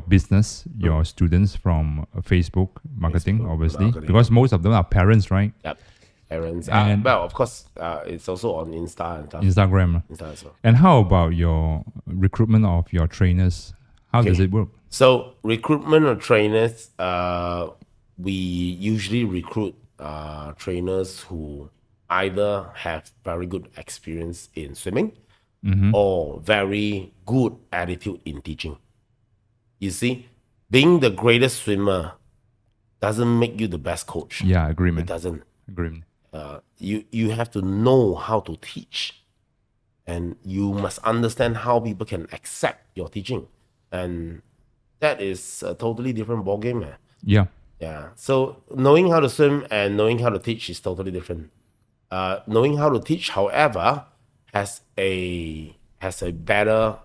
business, your students from Facebook marketing, obviously, because most of them are parents, right? Yep. Parents. And of course, it's also on Insta and stuff. Instagram as well. And how about your recruitment of your trainers? How does it work? So recruitment of trainers, we usually recruit trainers who either have very good experience in swimming or very good attitude in teaching. You see, being the greatest swimmer doesn't make you the best coach. Yeah, agreement. It doesn't. Agreement. You have to know how to teach, and you must understand how people can accept your teaching, and that is a totally different ballgame, man. Yeah. Yeah. So knowing how to swim and knowing how to teach is totally different. Knowing how to teach, however, has a better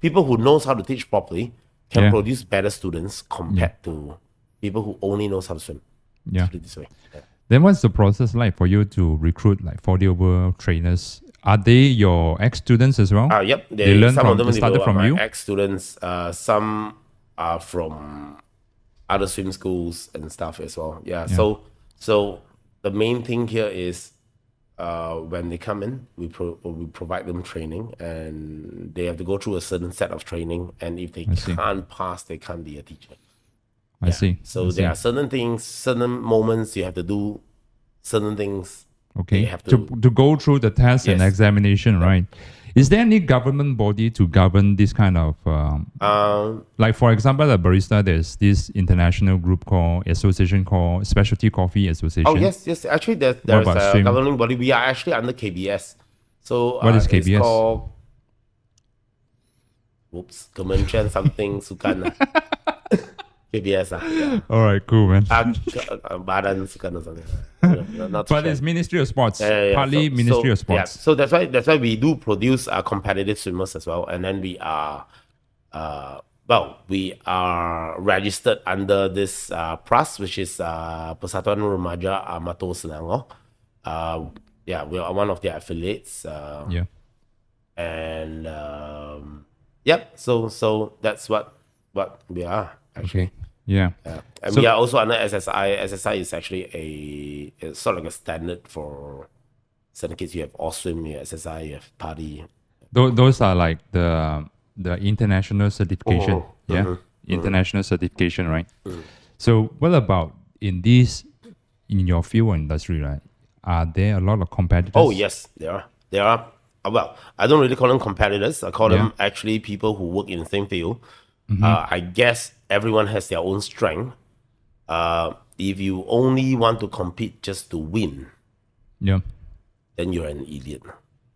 people who knows how to teach properly can produce better students compared to people who only knows how to swim. Yeah. This way. Yeah. Then what's the process like for you to recruit like 40 over trainers? Are they your ex-students as well? Yep. They learn some from, of them started from you? Ex-students. Some are from other swim schools and stuff as well. Yeah. So the main thing here is when they come in, we provide them training, and they have to go through a certain set of training. And if they can't pass, they can't be a teacher. I see. So there are certain things, certain moments you have to do certain things. Okay. You have to go through the test and examination, right? Is there any government body to govern this kind of, like for example, at Barista, there's this international group association called Specialty Coffee Association. Oh, yes. Actually, there's a governing body. We are actually under KBS. So what is KBS? It's called, Kementerian something Sukan. KBS. Yeah. All right, cool, man. Badan Sukan or something. But it's Ministry of Sports. Partly Ministry of Sports. Yeah. So that's why we do produce competitive swimmers as well. And then we are registered under this PRAS, which is Persatuan Remaja Amatur Selangor. We are one of their affiliates. And so that's what we are actually. Okay. Yeah. And we are also under SSI. SSI is actually it's sort of like a standard for certain kids. You have Oswim, you have SSI, you have PADI. Those are like the international certification. International certification, right? So what about in your field industry, right? Are there a lot of competitors? Oh yes, there are. Well, I don't really call them competitors. I call them actually people who work in the same field. I guess everyone has their own strength. If you only want to compete just to win, then you're an idiot.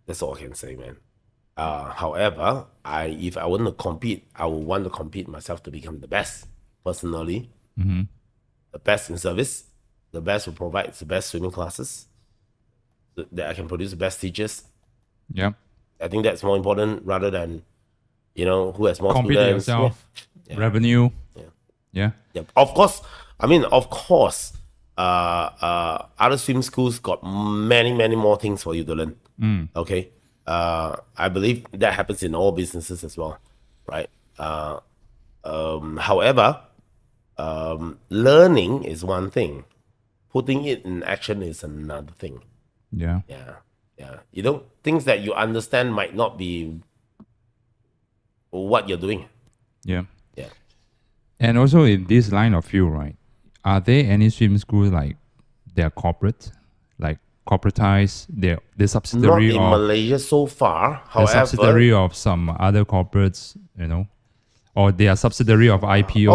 That's all I can say, man. However, if I want to compete, I would want to compete myself to become the best personally, the best in service, the best will provide the best swimming classes, that I can produce the best teachers. Yeah. I think that's more important rather than, who has more Compete students. yourself, revenue. Yeah. Of course, other swim schools got many, many more things for you to learn. Okay. I believe that happens in all businesses as well, right? However, learning is one thing. Putting it in action is another thing. Yeah. Things that you understand might not be what you're doing. Yeah. Yeah. And also in this line of field, right? Are there any swim schools like they're corporate, like corporatized? They're subsidiary Not in Malaysia so far. They're However, subsidiary of some other corporates, or they are subsidiary of IPO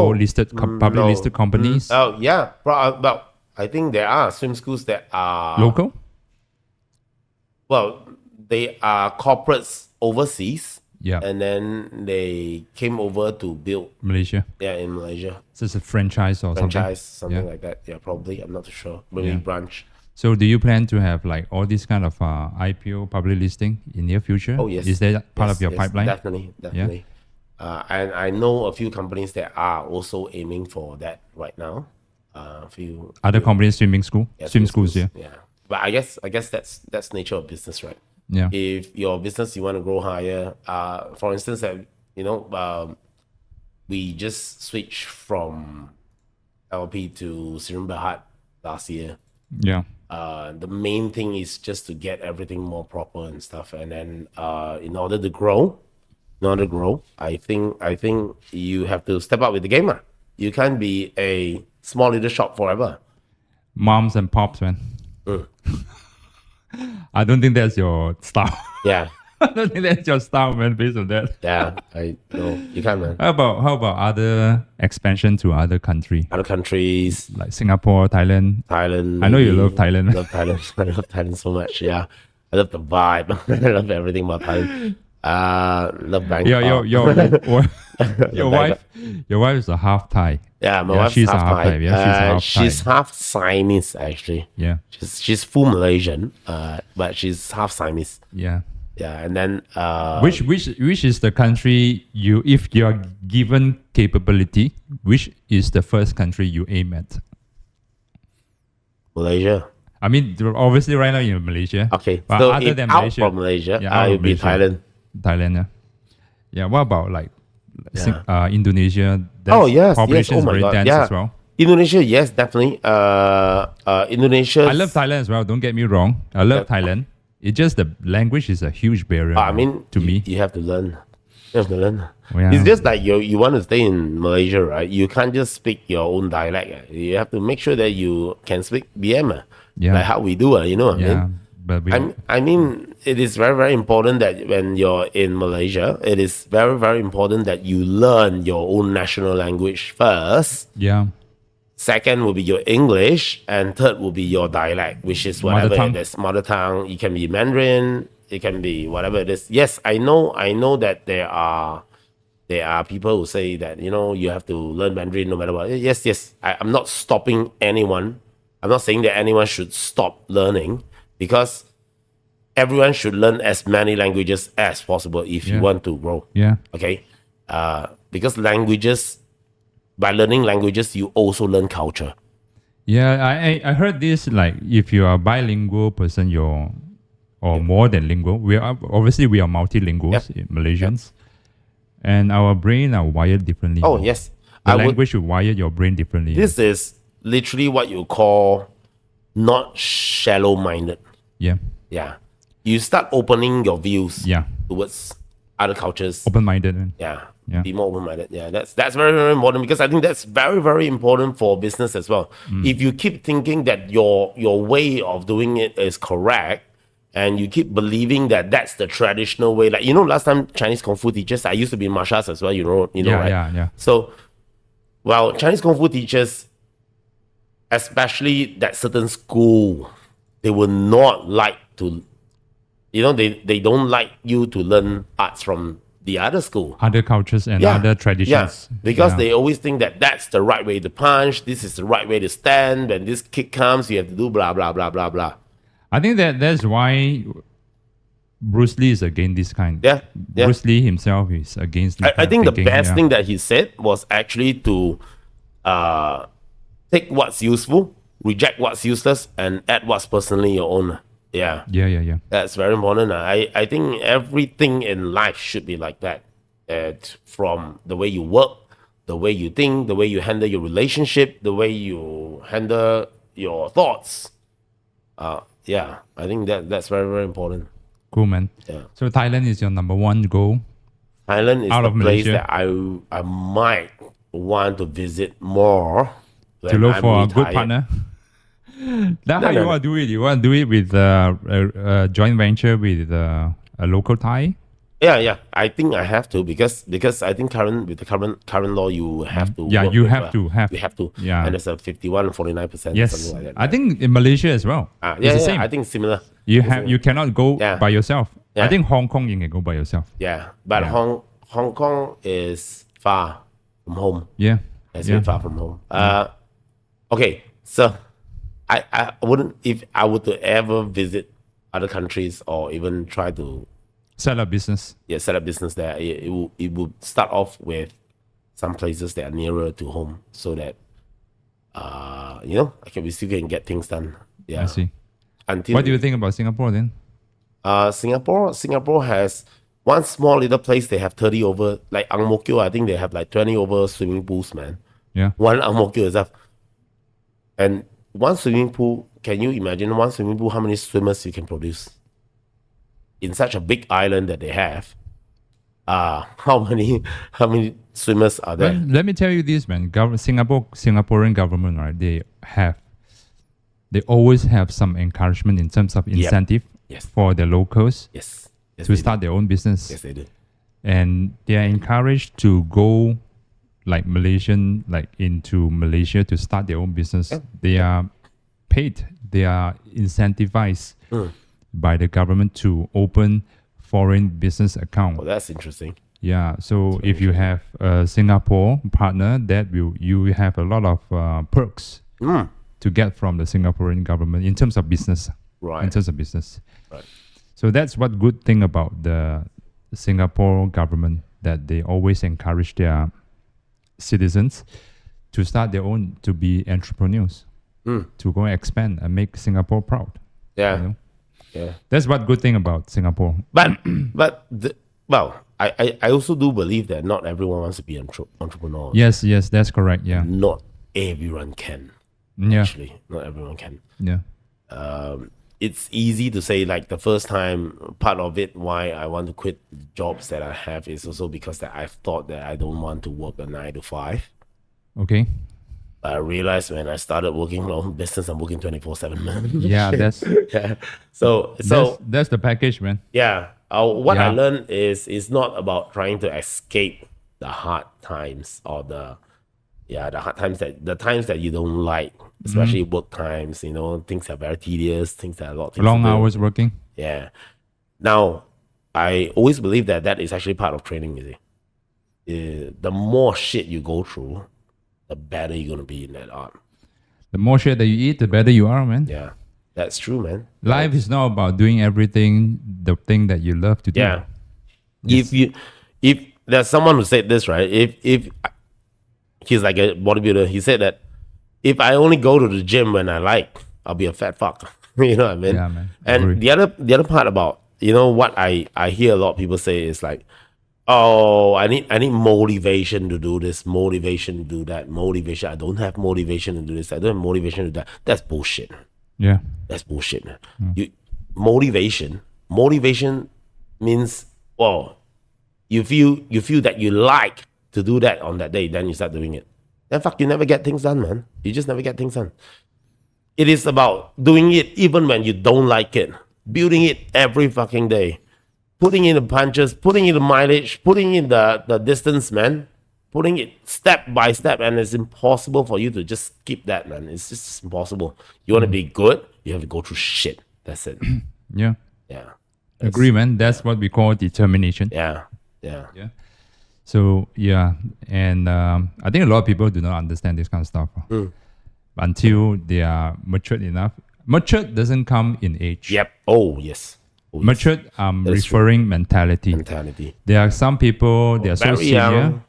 public listed companies. But I think there are swim schools that are local. Well, they are corporates overseas. Yeah. And then they came over to build Malaysia. Yeah, in Malaysia. So it's a franchise or something like that. Yeah, probably. I'm not too sure. Maybe branch. So do you plan to have like all these kind of IPO public listing in near future? Oh, yes. Is that part of your pipeline? Definitely. Yeah? And I know a few companies that are also aiming for that right now. Other companies, swim schools, yeah. Yeah. But I guess that's nature of business, right? Yeah. If your business you want to grow higher, for instance, we just switched from LP to Sirim Berhad last year. Yeah. The main thing is just to get everything more proper and stuff, and then in order to grow, I think you have to step up with the game. You can't be a small little shop forever. Moms and pops, man. I don't think that's your style. Yeah. I don't think that's your style, man, based on that. Yeah, I know. You can't, man. How about other expansion to other countries? Other countries. Like Singapore, Thailand. I know you love Thailand. I love Thailand. I love Thailand so much, yeah. I love the vibe. I love everything about Thailand. Love Bangkok. Your wife is a half Thai. Yeah, my wife's half Thai. Yeah, she's half Siamese actually. Yeah, she's full Malaysian, but she's half Siamese. Yeah, and then which is the country if you are given capability, which is the first country you aim at? Malaysia. I mean, obviously right now you're in Malaysia. Okay, but so other than Malaysia, from Malaysia, I would be Thailand. Thailand, yeah. What about like Indonesia? Yes. Population is very dense as well. Indonesia, yes, definitely. Indonesia. I love Thailand as well. Don't get me wrong. I love Thailand. It's just the language is a huge barrier. To me, you have to learn. You have to learn. Yeah. It's just like you want to stay in Malaysia, right? You can't just speak your own dialect. You have to make sure that you can speak BM. Like how we do, you know what I mean? But I mean, it is very, very important that when you're in Malaysia, it is very, very important that you learn your own national language first. Yeah. Second will be your English, and third will be your dialect, which is whatever it is. Mother tongue. It can be Mandarin. It can be whatever it is. Yes, I know that there are people who say that you have to learn Mandarin no matter what. Yes. I'm not stopping anyone. I'm not saying that anyone should stop learning, because everyone should learn as many languages as possible if you want to grow. Yeah. Okay. Because by learning languages, you also learn culture. Yeah, I heard this, like if you are a bilingual person, more than lingual. We are multilinguals, Malaysians, and our brain are wired differently. Oh yes, the language should wire your brain differently. This is literally what you call not shallow-minded. Yeah. You start opening your views. Towards other cultures. Open-minded. Yeah. Be more open-minded. Yeah, that's very, very important, because I think that's very, very important for business as well. If you keep thinking that your way of doing it is correct, and you keep believing that that's the traditional way, like last time Chinese Kung Fu teachers, I used to be in martial arts as well. Right? Yeah. So, Chinese Kung Fu teachers, especially that certain school, they will not like to, they don't like you to learn arts from the other school. Other cultures and other traditions. Because they always think that that's the right way to punch. This is the right way to stand. When this kick comes, you have to do blah, blah, blah, blah, blah. I think that's why Bruce Lee is against this kind. Yeah. Bruce Lee himself is against this I think the best thing that he said was actually to take what's useful, reject what's useless, and add what's personally your own. Yeah. That's very important. I think everything in life should be like that. From the way you work, the way you think, the way you handle your relationship, the way you handle your thoughts. I think that's very, very important. Cool, man. Yeah. So Thailand is your number one goal? Thailand is the place that I might want to visit more. To look for a good partner? That's how you want to do it? You want to do it with a joint venture with a local Thai? Yeah. I think I have to because I think with the current law you have to. Yeah, you have to. You have to. Yeah. And it's a 51 and 49%. Yes. Something like that. I think in Malaysia as well. It's the same. I think similar. You cannot go by yourself. Yeah. I think Hong Kong you can go by yourself. Yeah, but Hong Kong is far from home. Yeah. It's very far from home. Okay, so I wouldn't, if I were to ever visit other countries or even try to set up business there, it would start off with some places that are nearer to home so that we still can get things done. Yeah. I see. What do you think about Singapore then? Singapore has one small little place. They have 30 over, like Ang Mo Kio, I think they have like 20 over swimming pools, man. Yeah. One Ang Mo Kio itself. And one swimming pool, can you imagine one swimming pool, how many swimmers you can produce? In such a big island that they have, how many swimmers are there? Well, let me tell you this, man. Singaporean government, right? They always have some encouragement in terms of incentive for the locals to start their own business. Yes, they do. And they are encouraged to go into Malaysia to start their own business. They are paid, they are incentivized by the government to open foreign business account. Oh, that's interesting. Yeah, so if you have a Singapore partner, you have a lot of perks to get from the Singaporean government in terms of business. Right. In terms of business. Right. So that's what good thing about the Singapore government, that they always encourage their citizens to start their own, to be entrepreneurs, to go expand and make Singapore proud. Yeah. You know? Yeah. That's what good thing about Singapore. I also do believe that not everyone wants to be entrepreneur. Yes, that's correct. Yeah. Not everyone can. Yeah. Actually, not everyone can. Yeah. It's easy to say, like, the first time, part of it why I want to quit jobs that I have is also because that I thought that I don't want to work a 9 to 5. Okay. But I realized when I started working my own business, I'm working 24/7, man. Yeah, that's So that's the package, man. yeah. What I learned is it's not about trying to escape the hard times or the hard times the times that you don't like, especially work times. Things are very tedious. Things are a lot. Long hours working. Yeah. Now, I always believe that is actually part of training. You see, the more shit you go through, the better you're gonna be in that art. The more shit that you eat, the better you are, man. Yeah, that's true, man. Life is not about doing everything the thing that you love to do. Yeah. Yes. If there's someone who said this, right? If he's like a bodybuilder, he said that if I only go to the gym when I like, I'll be a fat fuck. You know what I mean? Yeah, man. And the other part about what I hear a lot of people say is like, oh, I need motivation to do this, motivation to do that, motivation. I don't have motivation to do this. I don't have motivation to do that. That's bullshit. Yeah. That's bullshit. Motivation means, well, you feel that you like to do that on that day, then you start doing it. Then you never get things done, man. You just never get things done. It is about doing it even when you don't like it, building it every fucking day, putting in the punches, putting in the mileage, putting in the distance, man, putting it step by step, and it's impossible for you to just skip that, man. It's just impossible. You want to be good, you have to go through shit. That's it. Yeah. Yeah. Agree, man. That's what we call determination. Yeah. Yeah. Yeah. So yeah, and I think a lot of people do not understand this kind of stuff until they are matured enough. Matured doesn't come in age. Yep. Oh yes. Oh, yes. Matured, I'm That's referring mentality. Mentality. There are some people, they are so Very senior. young.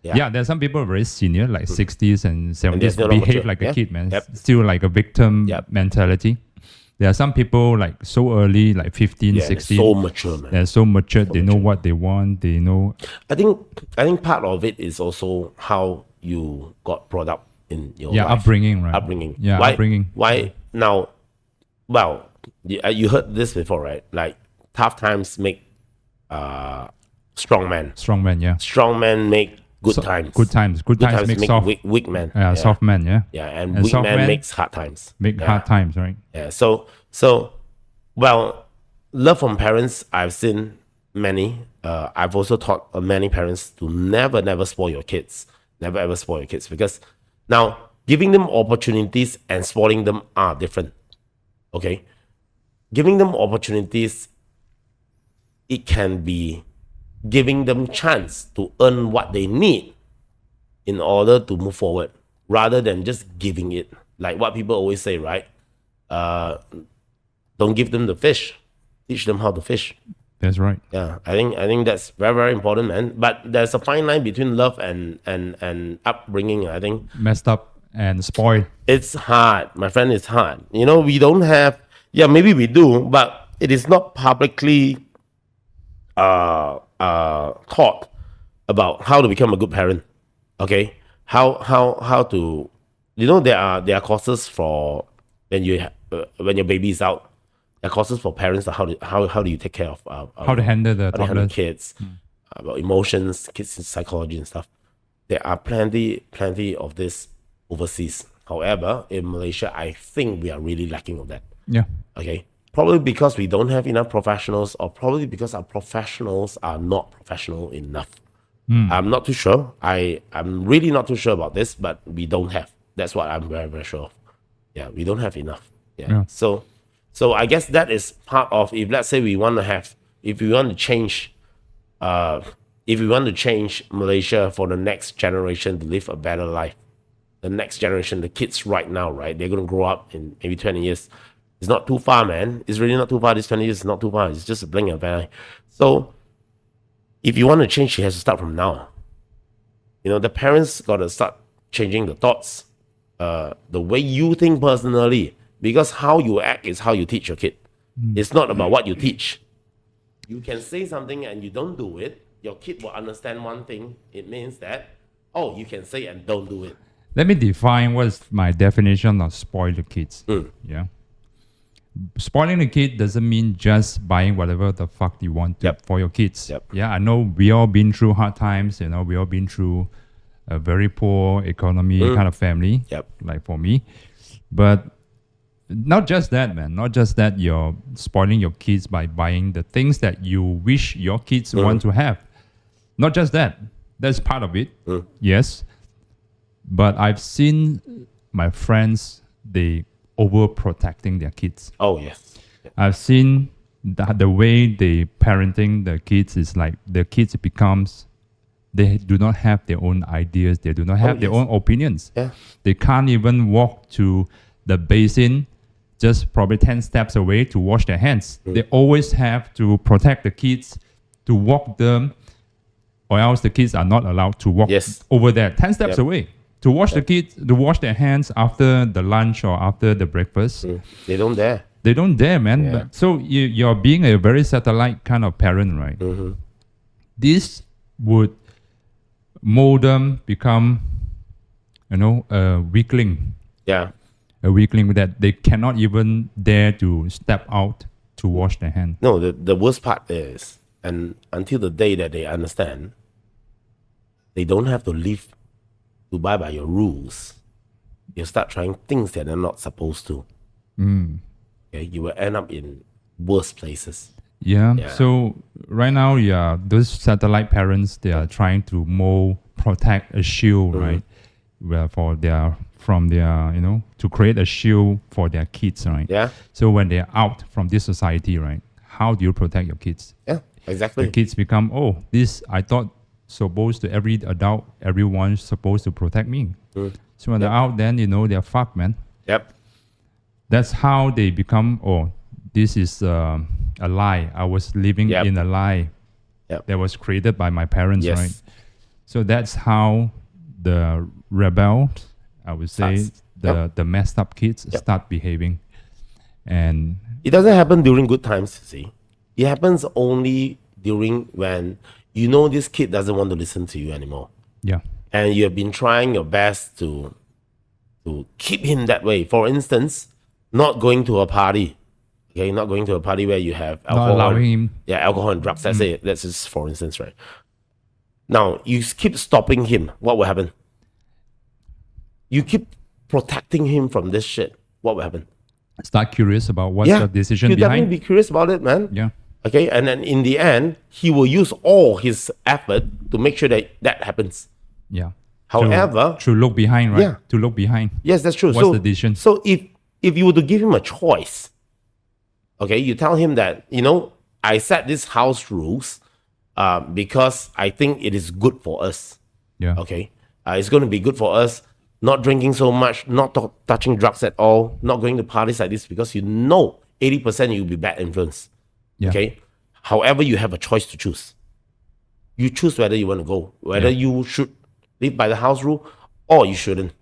Yeah, there are some people very senior, like 60s and 70s, still not behave mature. like a kid, man. Yep. Still like a victim Yep. mentality. There are some people like so early, like 15, Yeah, 16. so mature, man. They're so mature, they know what they want, they know. I think part of it is also how you got brought up in your life. Upbringing, right? Upbringing. Yeah, upbringing. Why now? Well, you heard this before, right? Like tough times make strong men. Strong men, yeah. Strong men make good times. Good times. Good times make soft. Weak men. Soft men, yeah. Yeah, and weak soft men makes hard times. Make hard times, right? Yeah. So well, love from parents, I've seen many. I've also taught many parents to never spoil your kids. Never ever spoil your kids, because now giving them opportunities and spoiling them are different. Okay, giving them opportunities, it can be giving them chance to earn what they need in order to move forward, rather than just giving it. Like what people always say, right? Don't give them the fish, teach them how to fish. That's right. Yeah, I think that's very important, man. But there's a fine line between love and upbringing. I think messed up and spoiled. It's hard, my friend. It's hard. We don't have. Yeah, maybe we do, but it is not publicly taught about how to become a good parent. Okay, how to, there are courses for when your baby is out. There are courses for parents on how do you take care of how to handle the kids, about emotions, kids psychology and stuff. There are plenty of this overseas. However, in Malaysia, I think we are really lacking of that. Yeah. Okay. Probably because we don't have enough professionals, or probably because our professionals are not professional enough. I'm not too sure. I'm really not too sure about this, but we don't have. That's what I'm very, very sure of. Yeah, we don't have enough. Yeah. So I guess that is part of, if let's say we want to change Malaysia for the next generation to live a better life. The next generation, the kids right now, right? They're going to grow up in maybe 20 years. It's not too far, man. It's really not too far. This 20 years is not too far. It's just a blink of an eye. So if you want to change, it has to start from now. The parents got to start changing the thoughts, the way you think personally, because how you act is how you teach your kid. It's not about what you teach. You can say something and you don't do it. Your kid will understand one thing. It means that, you can say and don't do it. Let me define what's my definition of spoil the kids. Yeah. Spoiling the kid doesn't mean just buying whatever the fuck you want for your kids. Yeah, I know we all been through hard times. We all been through a very poor economy kind of family. Like for me. But not just that, man. Not just that you're spoiling your kids by buying the things that you wish your kids want to have. Not just that. That's part of it. Yes. But I've seen my friends, they overprotecting their kids. Oh, yes. I've seen the way they parenting the kids is like the kids they do not have their own ideas. They do not have their own opinions. Yeah. They can't even walk to the basin just probably 10 steps away to wash their hands. They always have to protect the kids, to walk them, or else the kids are not allowed to walk over there 10 steps away. To wash the kids, to wash their hands after the lunch or after the breakfast. They don't dare. They don't dare, man. Yeah. But, so you're being a very satellite kind of parent, right? This would mold them become, a weakling. Yeah. A weakling that they cannot even dare to step out to wash their hands. No, the worst part is, and until the day that they understand, they don't have to live to abide by your rules. You start trying things that they're not supposed to. Okay, you will end up in worse places. Yeah. So right now, those satellite parents, they are trying to protect a shield, right? To create a shield for their kids, right? Yeah. So when they're out from this society, right? How do you protect your kids? Yeah. Exactly. The kids become, oh, this I thought supposed to every adult, everyone's supposed to protect me. So when they're out, then they're fucked, man. Yep. That's how they become, oh, this is a lie. I was living in a lie that was created by my parents, right? So that's how the rebels, I would say, the messed up kids start behaving. And it doesn't happen during good times, see. It happens only during when this kid doesn't want to listen to you anymore. Yeah. And you have been trying your best to keep him that way. For instance, not going to a party. Okay, not going to a party where you have alcohol. Not allowing him. Yeah, alcohol and drugs. That's it. That's just for instance, right? Now, you keep stopping him. What will happen? You keep protecting him from this shit. What will happen? Start curious about what's the decision you behind. Definitely be curious about it, man. Yeah. Okay, and then in the end, he will use all his effort to make sure that happens. Yeah. However, to look behind, right? Yeah. To look behind. Yes, that's true. What's the decision? So if you were to give him a choice, okay, you tell him that, I set this house rules because I think it is good for us. Yeah. Okay. It's going to be good for us, not drinking so much, not touching drugs at all, not going to parties like this because 80% you'll be bad influence. Yeah. Okay. However, you have a choice to choose. You choose whether you want to go, whether you should live by the house rule or you shouldn't.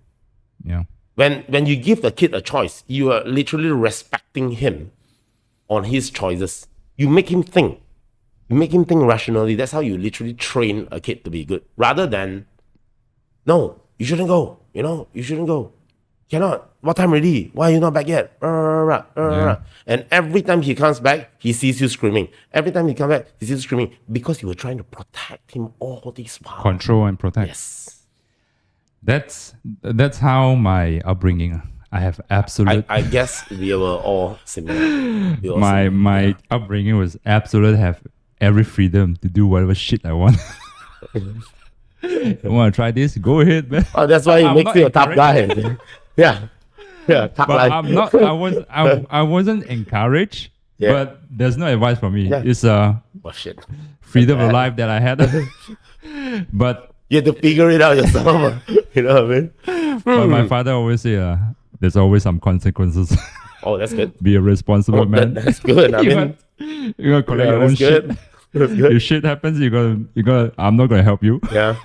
Yeah. When you give the kid a choice, you are literally respecting him on his choices. You make him think. You make him think rationally. That's how you literally train a kid to be good. Rather than, no, you shouldn't go. You shouldn't go. Cannot. What time already? Why are you not back yet? And every time he comes back, he sees you screaming. Every time he comes back, he sees you screaming because you were trying to protect him all this while. Control and protect. Yes. That's how my upbringing. I have absolute. I guess we were all similar. My upbringing was absolute. Have every freedom to do whatever shit I want. You want to try this? Go ahead, man. Oh, that's why it makes you a tough guy. Yeah. Tough But life. I'm not. I wasn't encouraged. Yeah. But there's no advice from me. Yeah. It's Shit. freedom of life that I had. But You have to figure it out yourself. You know what I mean? but my father always say, there's always some consequences. Oh, that's good. Be a responsible man. That's good. I mean, you gotta collect your own that's shit. good. That's good. If shit happens, you gotta. I'm not gonna help you. Yeah.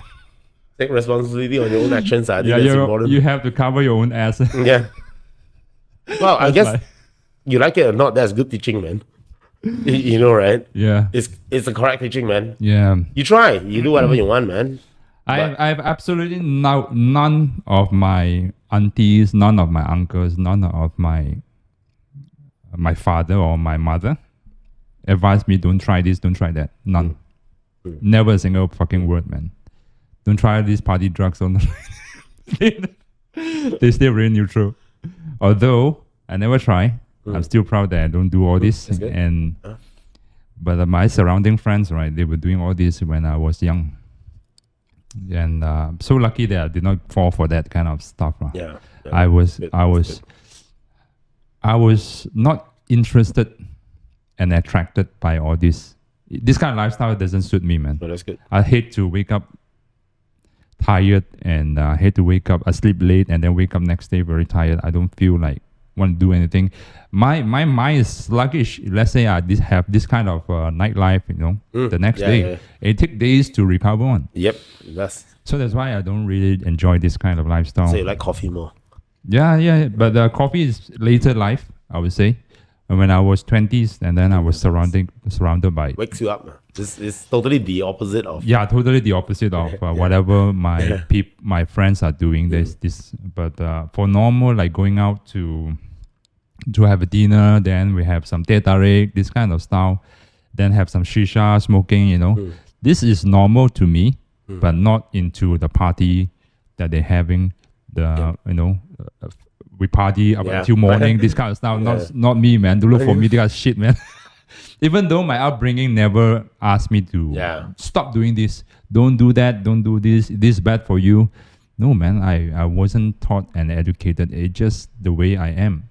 Take responsibility on your own actions. I think Yeah, that's important. you have to cover your own ass. Yeah. Well, I guess like- you like it or not, that's good teaching, man. You know, right? Yeah, It's the correct teaching, man. yeah. You try. You do whatever you want, man. I've absolutely none of my aunties, none of my uncles, none of my father or my mother advised me, don't try this, don't try that. None. Never a single fucking word, man. Don't try these party drugs. They stay very neutral. Although I never try, I'm still proud that I don't do all this. That's good. And but my surrounding friends, right, they were doing all this when I was young. And so lucky that I did not fall for that kind of stuff. Yeah. I was Good. I was not interested and attracted by all this. This kind of lifestyle doesn't suit me, man. Oh, that's good. I hate to wake up tired and hate to wake up, I sleep late and then wake up next day very tired. I don't feel like want to do anything. My mind is sluggish. Let's say I have this kind of nightlife, the next day. Yeah. It takes days to recover on. Yep. That's So that's why I don't really enjoy this kind of lifestyle. so you like coffee more. Yeah. But coffee is later life, I would say. And when I was 20s, and then I was surrounded by. Wakes you up, man. This is totally the opposite of Yeah, totally the opposite of whatever my friends are doing. There's this, but for normal, like going out to have a dinner, then we have some teh tarik, this kind of style, then have some shisha, smoking. This is normal to me, but not into the party that they're having. We party up until morning, this kind of stuff. Not me, man. Don't look for me, that shit, man. Even though my upbringing never asked me to stop doing this, don't do that, don't do this, this is bad for you. No, man, I wasn't taught and educated. It's just the way I am.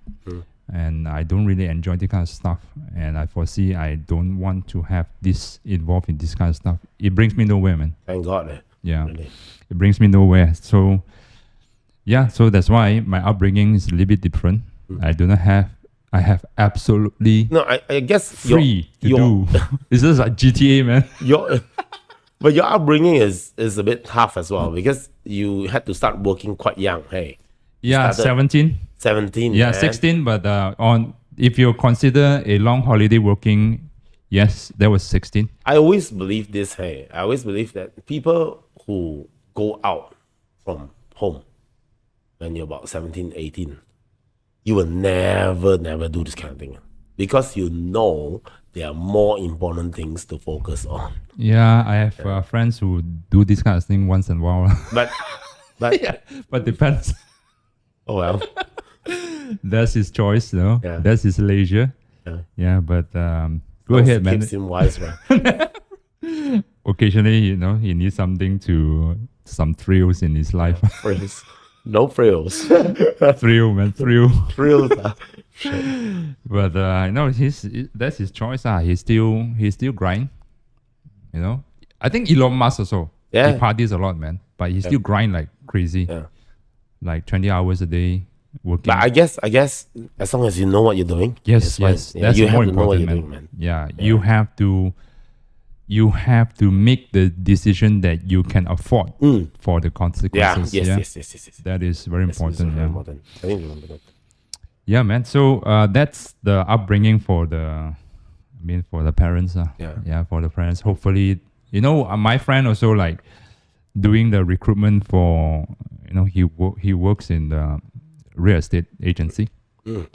and I don't really enjoy this kind of stuff. And I foresee I don't want to have this involved in this kind of stuff. It brings me nowhere, man. Thank God. Yeah, Really. it brings me nowhere. So, yeah, so that's why my upbringing is a little bit different. I have absolutely No, I guess free to do. It's just like GTA, man. But your upbringing is a bit tough as well because you had to start working quite young. Hey. Yeah, 17. 17. Yeah, man. 16. But if you consider a long holiday working, yes, that was 16. I always believe this. Hey, I always believe that people who go out from home when you're about 17, 18, you will never do this kind of thing because you know there are more important things to focus on. Yeah, I have friends who do this kind of thing once in a while. But yeah, but depends. Oh well. That's his choice, you know. Yeah. That's his leisure. Yeah, but go ahead, man. Keeps him wise, man. Occasionally, you know, he needs some thrills in his life. Frills. No frills. Thrill, man, thrill. Thrills. But no, that's his choice. He's still grind. You know, I think Elon Musk also. Yeah. He parties a lot, man. But he still grind like crazy. Yeah. Like 20 hours a day working. But I guess as long as you know what you're doing. Yes. Yeah, That's you have more to know what important, you're man. doing, man. Yeah, you have to make the decision that you can afford for the consequences. Yes. That is very important. Very important. I think it's important. Yeah, man. So that's the upbringing for the parents. Yeah, for the parents. Hopefully, you know, my friend also like doing the recruitment for, you know, he works in the real estate agency.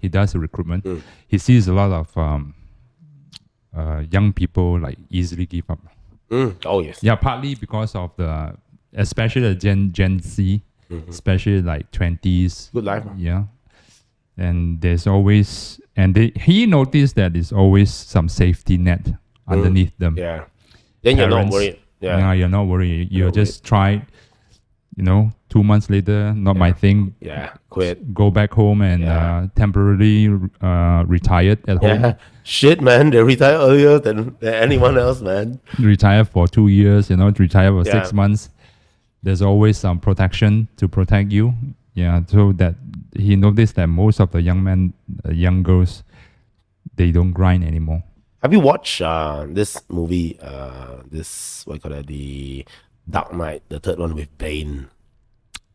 He does the recruitment. He sees a lot of young people like easily give up. Oh yes. Yeah, partly because of especially the Gen Z, especially like 20s. Good life. Yeah. And there's always, he noticed that there's always some safety net underneath them. Yeah. Then you're not worried. Yeah. You're not worried. You just try, you know, 2 months later, not my thing. Yeah. Quit. Go back home and temporarily retired at home. Yeah. Shit, man. They retire earlier than anyone else, man. Retire for 2 years, you know, retire for 6 Yeah. months. There's always some protection to protect you. Yeah, so that he noticed that most of the young girls, they don't grind anymore. Have you watched this movie, the Dark Knight, the third one with Bane?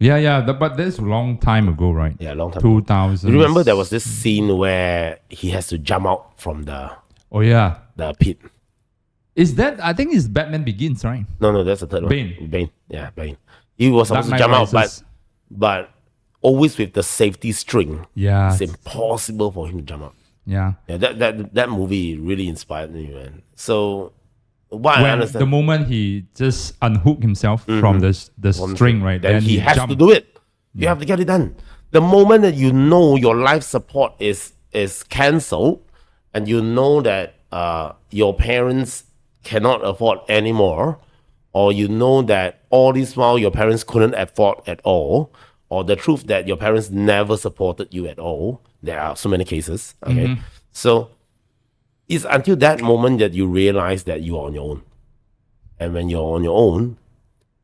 Yeah, but that's a long time ago, right? Yeah, long time ago. 2000. You remember there was this scene where he has to jump out from the pit. Is that, I think it's Batman Begins, right? No, that's the third Bane. one. Bane. Yeah, Bane. He was supposed to Dark jump Knight out, Rises. but always with the safety string. Yeah. It's impossible for him to jump out. Yeah. Yeah, that movie really inspired me, man. So I understand. The moment he just unhooked himself from the string, right? Then he has to do it. You have to get it done. The moment that you know your life support is cancelled, and you know that your parents cannot afford anymore, or you know that all this while your parents couldn't afford at all, or the truth that your parents never supported you at all. There are so many cases. Okay, so it's until that moment that you realize that you are on your own, and when you're on your own,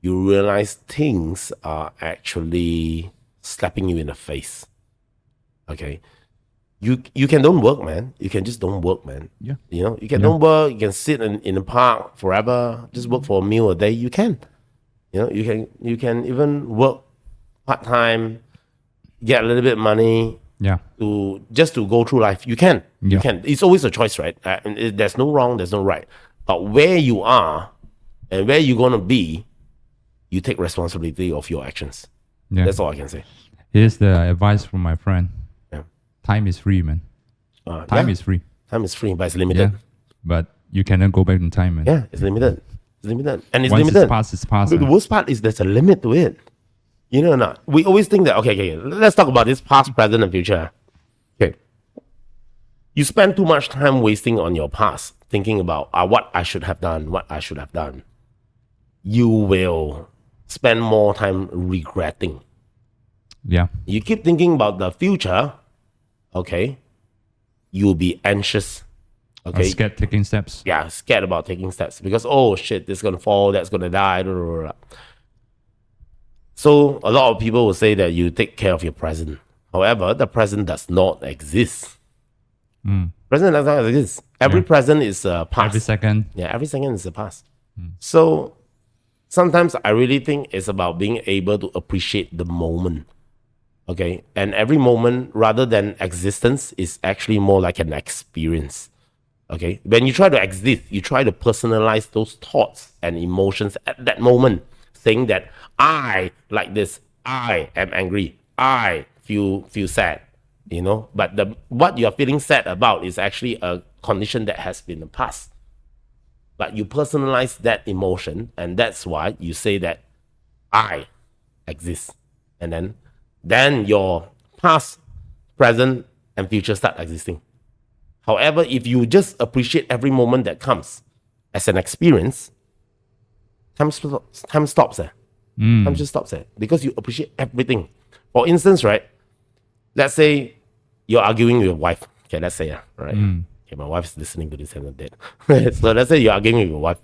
you realize things are actually slapping you in the face. Okay, you can don't work, man. You can just don't work, man. Yeah, you know, you can don't work. You can sit in the park forever. Just work for a meal a day. You can, you know, you can even work part time, get a little bit of money. Yeah. To go through life, you can. You can. It's always a choice, right? There's no wrong, there's no right. But where you are and where you're gonna be, you take responsibility of your actions. Yeah. That's all I can say. Here's the advice from my friend. Yeah. Time is free, man. Time is free. Time is free, but it's limited. Yeah. But you cannot go back in time, man. Yeah, it's limited. It's limited. And it's Once limited. It's past. The worst part is there's a limit to it. You know or not? We always think that, okay, let's talk about this past, present, and future. Okay. You spend too much time wasting on your past, thinking about what I should have done. You will spend more time regretting. Yeah. You keep thinking about the future, okay, you'll be anxious. Okay. Scared taking steps. Yeah, scared about taking steps because, oh shit, this is gonna fall, that's gonna die. Blah, blah, blah. So a lot of people will say that you take care of your present. However, the present does not exist. Present does not exist. Every present is a past. Every second. Yeah, every second is a past. So sometimes I really think it's about being able to appreciate the moment. Okay. And every moment, rather than existence, is actually more like an experience. Okay. When you try to exist, you try to personalize those thoughts and emotions at that moment, saying that I like this, I am angry, I feel sad, you know. But what you are feeling sad about is actually a condition that has been in the past. But you personalize that emotion, and that's why you say that I exist. And then your past, present, and future start existing. However, if you just appreciate every moment that comes as an experience, time stops. Time just stops there because you appreciate everything. For instance, right? Let's say you're arguing with your wife. Okay, let's say, right? Okay, my wife's listening to this and I'm dead. So let's say you're arguing with your wife.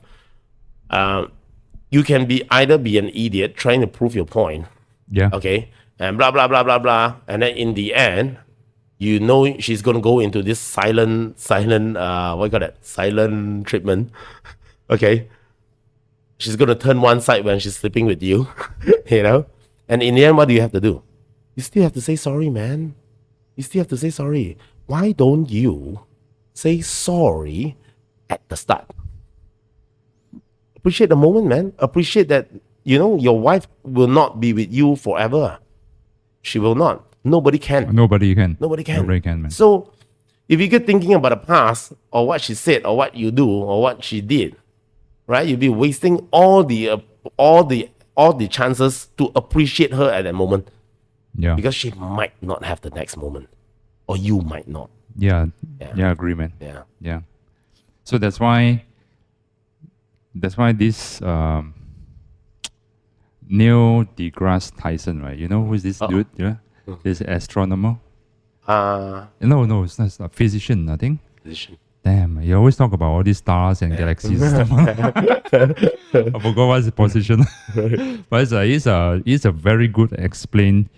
You can either be an idiot trying to prove your point. Yeah. Okay. And blah, blah, blah, blah, blah. And then in the end, you know she's going to go into this silent, what do you call that? Silent treatment. Okay. She's going to turn one side when she's sleeping with you, you know? And in the end, what do you have to do? You still have to say sorry, man. You still have to say sorry. Why don't you say sorry at the start? Appreciate the moment, man. Appreciate that, you know, your wife will not be with you forever. She will not. Nobody can. Nobody can, man. So if you get thinking about the past or what she said or what you do or what she did, right? You'll be wasting all the chances to appreciate her at that moment. Yeah. Because she might not have the next moment, or you might not. Yeah, agree, man. Yeah. So that's why this Neil deGrasse Tyson, right? You know who's this dude? Yeah, this astronomer. No, it's not a physician. I think. Physician. Damn, you always talk about all these stars and galaxies. I forgot what's the position. But he's a very good explain.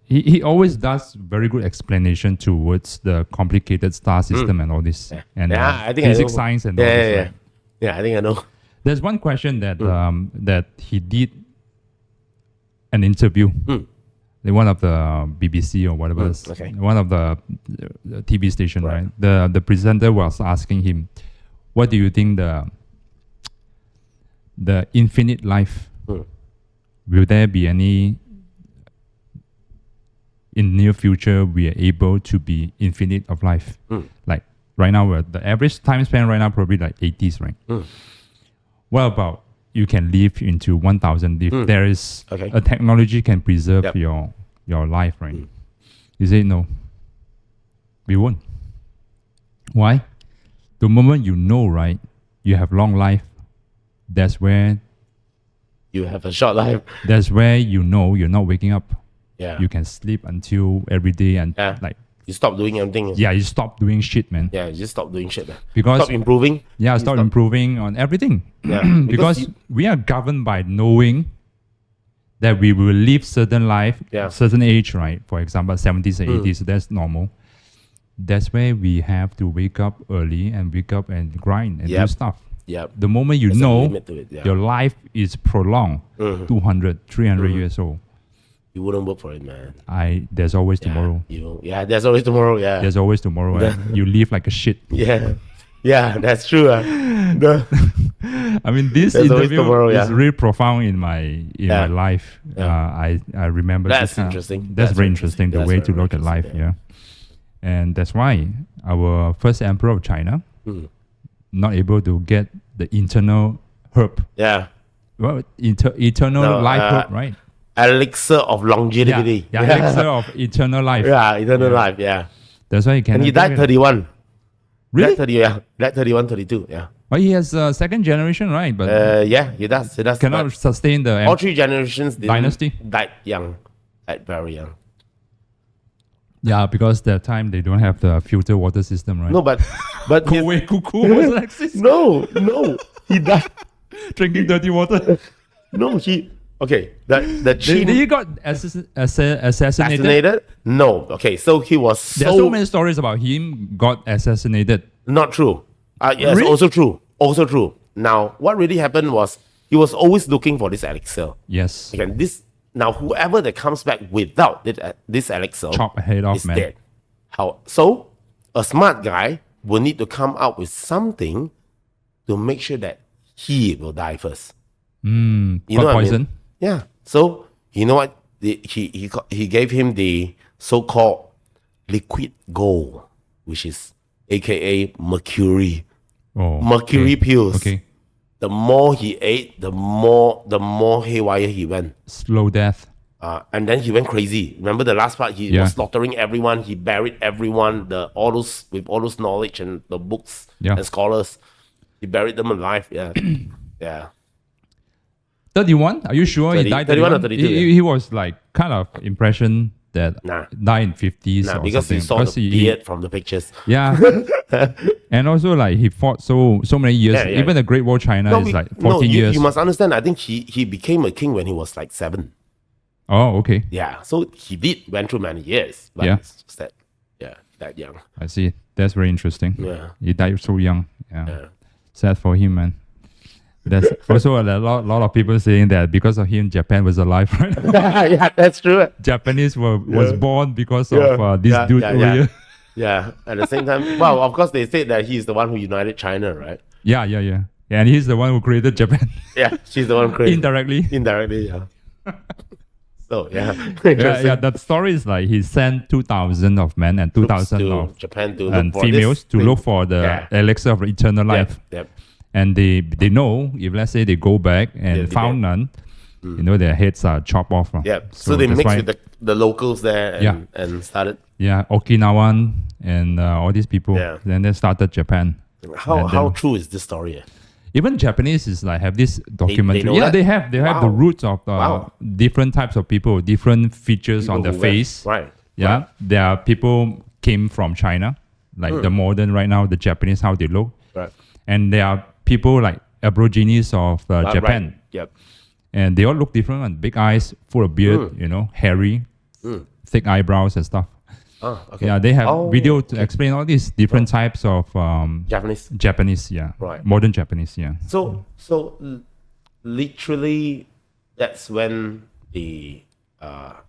He always does very good explanation towards the complicated star system and all this, and I think physics, science, and all this. Right? Yeah, I think I know. There's one question that that he did an interview in one of the BBC or whatever, one of the TV station, right? The presenter was asking him, "What do you think the infinite life? Will there be any in near future we are able to be infinite of life? Like right now, the average time span right now probably like 80s, right? What about you can live into 1,000 if there is a technology can preserve your life, right? You say no, we won't. Why? The moment you know, right, you have long life, that's where you have a short life. That's where you know you're not waking up. Yeah. You can sleep until every day and like you stop doing everything. Yeah, you stop doing shit, man. Yeah, you just stop doing shit, man. Because stop improving. Yeah, stop improving on everything. Yeah. because we are governed by knowing that we will live certain life, certain age, right? For example, 70s and 80s, that's normal. That's where we have to wake up early and wake up and grind and do stuff. Yeah. The moment you know your life is prolonged, 200, 300 years old, you wouldn't work for it, man. There's always tomorrow. There's always tomorrow. Yeah. There's always tomorrow. And you live like a shit. Yeah, that's true. I mean, this interview is really profound in my life. I remember that's interesting. That's very interesting, the way to look at life. Yeah. And that's why our first emperor of China not able to get the internal herb. Yeah. Well, eternal life herb, right? Elixir of longevity. Elixir of eternal life. Yeah, eternal life. Yeah. That's why he can. And he died 31. Really? Died 31, 32. Yeah. Well, he has second generation, right? But he does. Cannot sustain the all three generations dynasty. Died young, died very young. Yeah, because that time they don't have the filter water system, right? No, but his- Kuwait Kuku was exist. no, he died. Drinking dirty water. No, the Chin He got assassinated. assassinated. No, okay, so he was There are so many stories about him got assassinated. not true. Yes, Really? also true. Also true. Now, what really happened was he was always looking for this elixir. Yes. Okay, now whoever that comes back without this elixir Chop head off, is man. dead. So a smart guy will need to come up with something to make sure that he will die first. You know what I poison. mean? Yeah. So you know what? He gave him the so-called liquid gold, which is AKA mercury. Oh, Mercury okay. pills. Okay. The more he ate, the more haywire he went. Slow death. And then he went crazy. Remember the last part? He was slaughtering everyone. He buried everyone. All those knowledge and the books and scholars. He buried them alive. Yeah, yeah. 31? Are you sure 30, he died 31 or 31? 32, He was like kind of impression that died in 50s or because something. he saw the beard from the pictures. Yeah. And also like he fought so many years. Even the Great War China is like 14 years. You must understand, I think he became a king when he was like 7. Oh, okay. Yeah, so he went through many years. But it's just that young. I see. That's very interesting. Yeah. He died so young. Yeah. Sad for him, man. There's also a lot of people saying that because of him, Japan was alive, right? Yeah, that's true. Japanese was born because of this dude over here. Yeah, at the same time, well, of course, they said that he's the one who united China, right? Yeah. And he's the one who created Japan. Yeah, she's the one who created Indirectly, yeah. So, yeah. That story is like he sent 2,000 of men and 2,000 of Japan to and females to look for the elixir of eternal life. Yep. And they know if let's say they go back and found none, their heads are chopped off. Yeah. So they mixed with the locals there and started. Yeah, Okinawan and all these people. Yeah. Then they started Japan. How true is this story? Even Japanese is like have this documentary. They know that? They have the roots of different types of people, different features on their face. Right. Yeah, there are people came from China, like the modern right now, the Japanese how they look. Right. And there are people like Aborigines of Japan. Right. Yep. And they all look different, and big eyes, full of beard, hairy, thick eyebrows and stuff. Oh, okay. Yeah, they have video to explain all these different types of Japanese, right? Modern Japanese, yeah. So literally, that's when the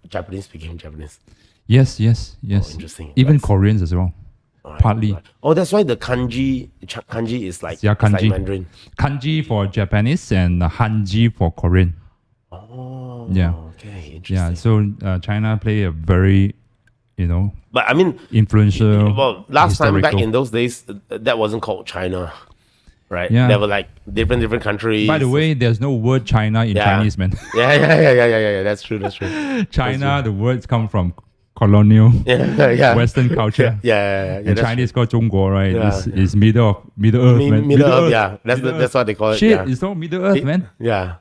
Japanese became Japanese. Yes. Interesting. Even Koreans as well, partly. Right. Oh, that's why the kanji is like, it's like Mandarin. Kanji for Japanese and Hanji for Korean. Oh, yeah. Okay, interesting. Yeah, so China play a very but I mean, influential. Well, last time back in those days, that wasn't called China, right? Yeah. There were like different countries. By the way, there's no word China in Chinese, man. Yeah. That's true. China, the words come from colonial Western culture. Yeah. And Chinese called 中国, right? Yeah. It's middle Earth, man. Middle Earth, yeah. That's what they call it. Shit, it's all Middle Earth, man. Yeah.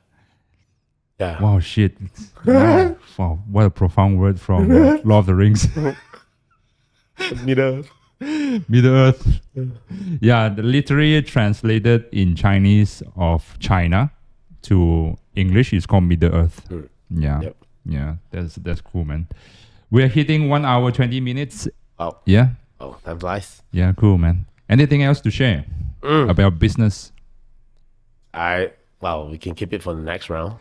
Wow, shit. Wow, what a profound word from Lord of the Rings. Middle Earth. Yeah, the literally translated in Chinese of China to English is called Middle Earth. Yeah. Yep. Yeah, that's cool, man. We're hitting 1 hour 20 minutes. Oh. Yeah. Oh, time flies. Yeah, cool, man. Anything else to share about business? We can keep it for the next round.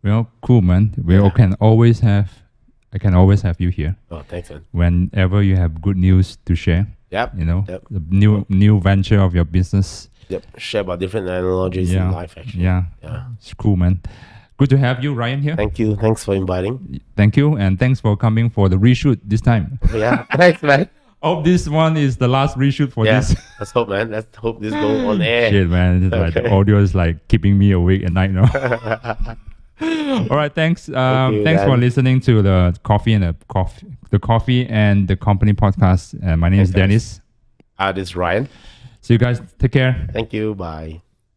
Well, cool, man. I can always have you here. Oh, thanks, man. Whenever you have good news to share. Yep. The new venture of your business. Yep. Share about different analogies in life, actually. Yeah. It's cool, man. Good to have you, Ryan, here. Thank you. Thanks for inviting. Thank you. And thanks for coming for the reshoot this time. Yeah. Thanks, man. Hope this one is the last reshoot for this. Let's hope, man. Let's hope this goes on air. Shit, man. Like the audio is like keeping me awake at night now. All right, thanks. Thanks for listening to the Coffee and the Company podcast. My name is Dennis. This is Ryan. So you guys take care. Thank you. Bye.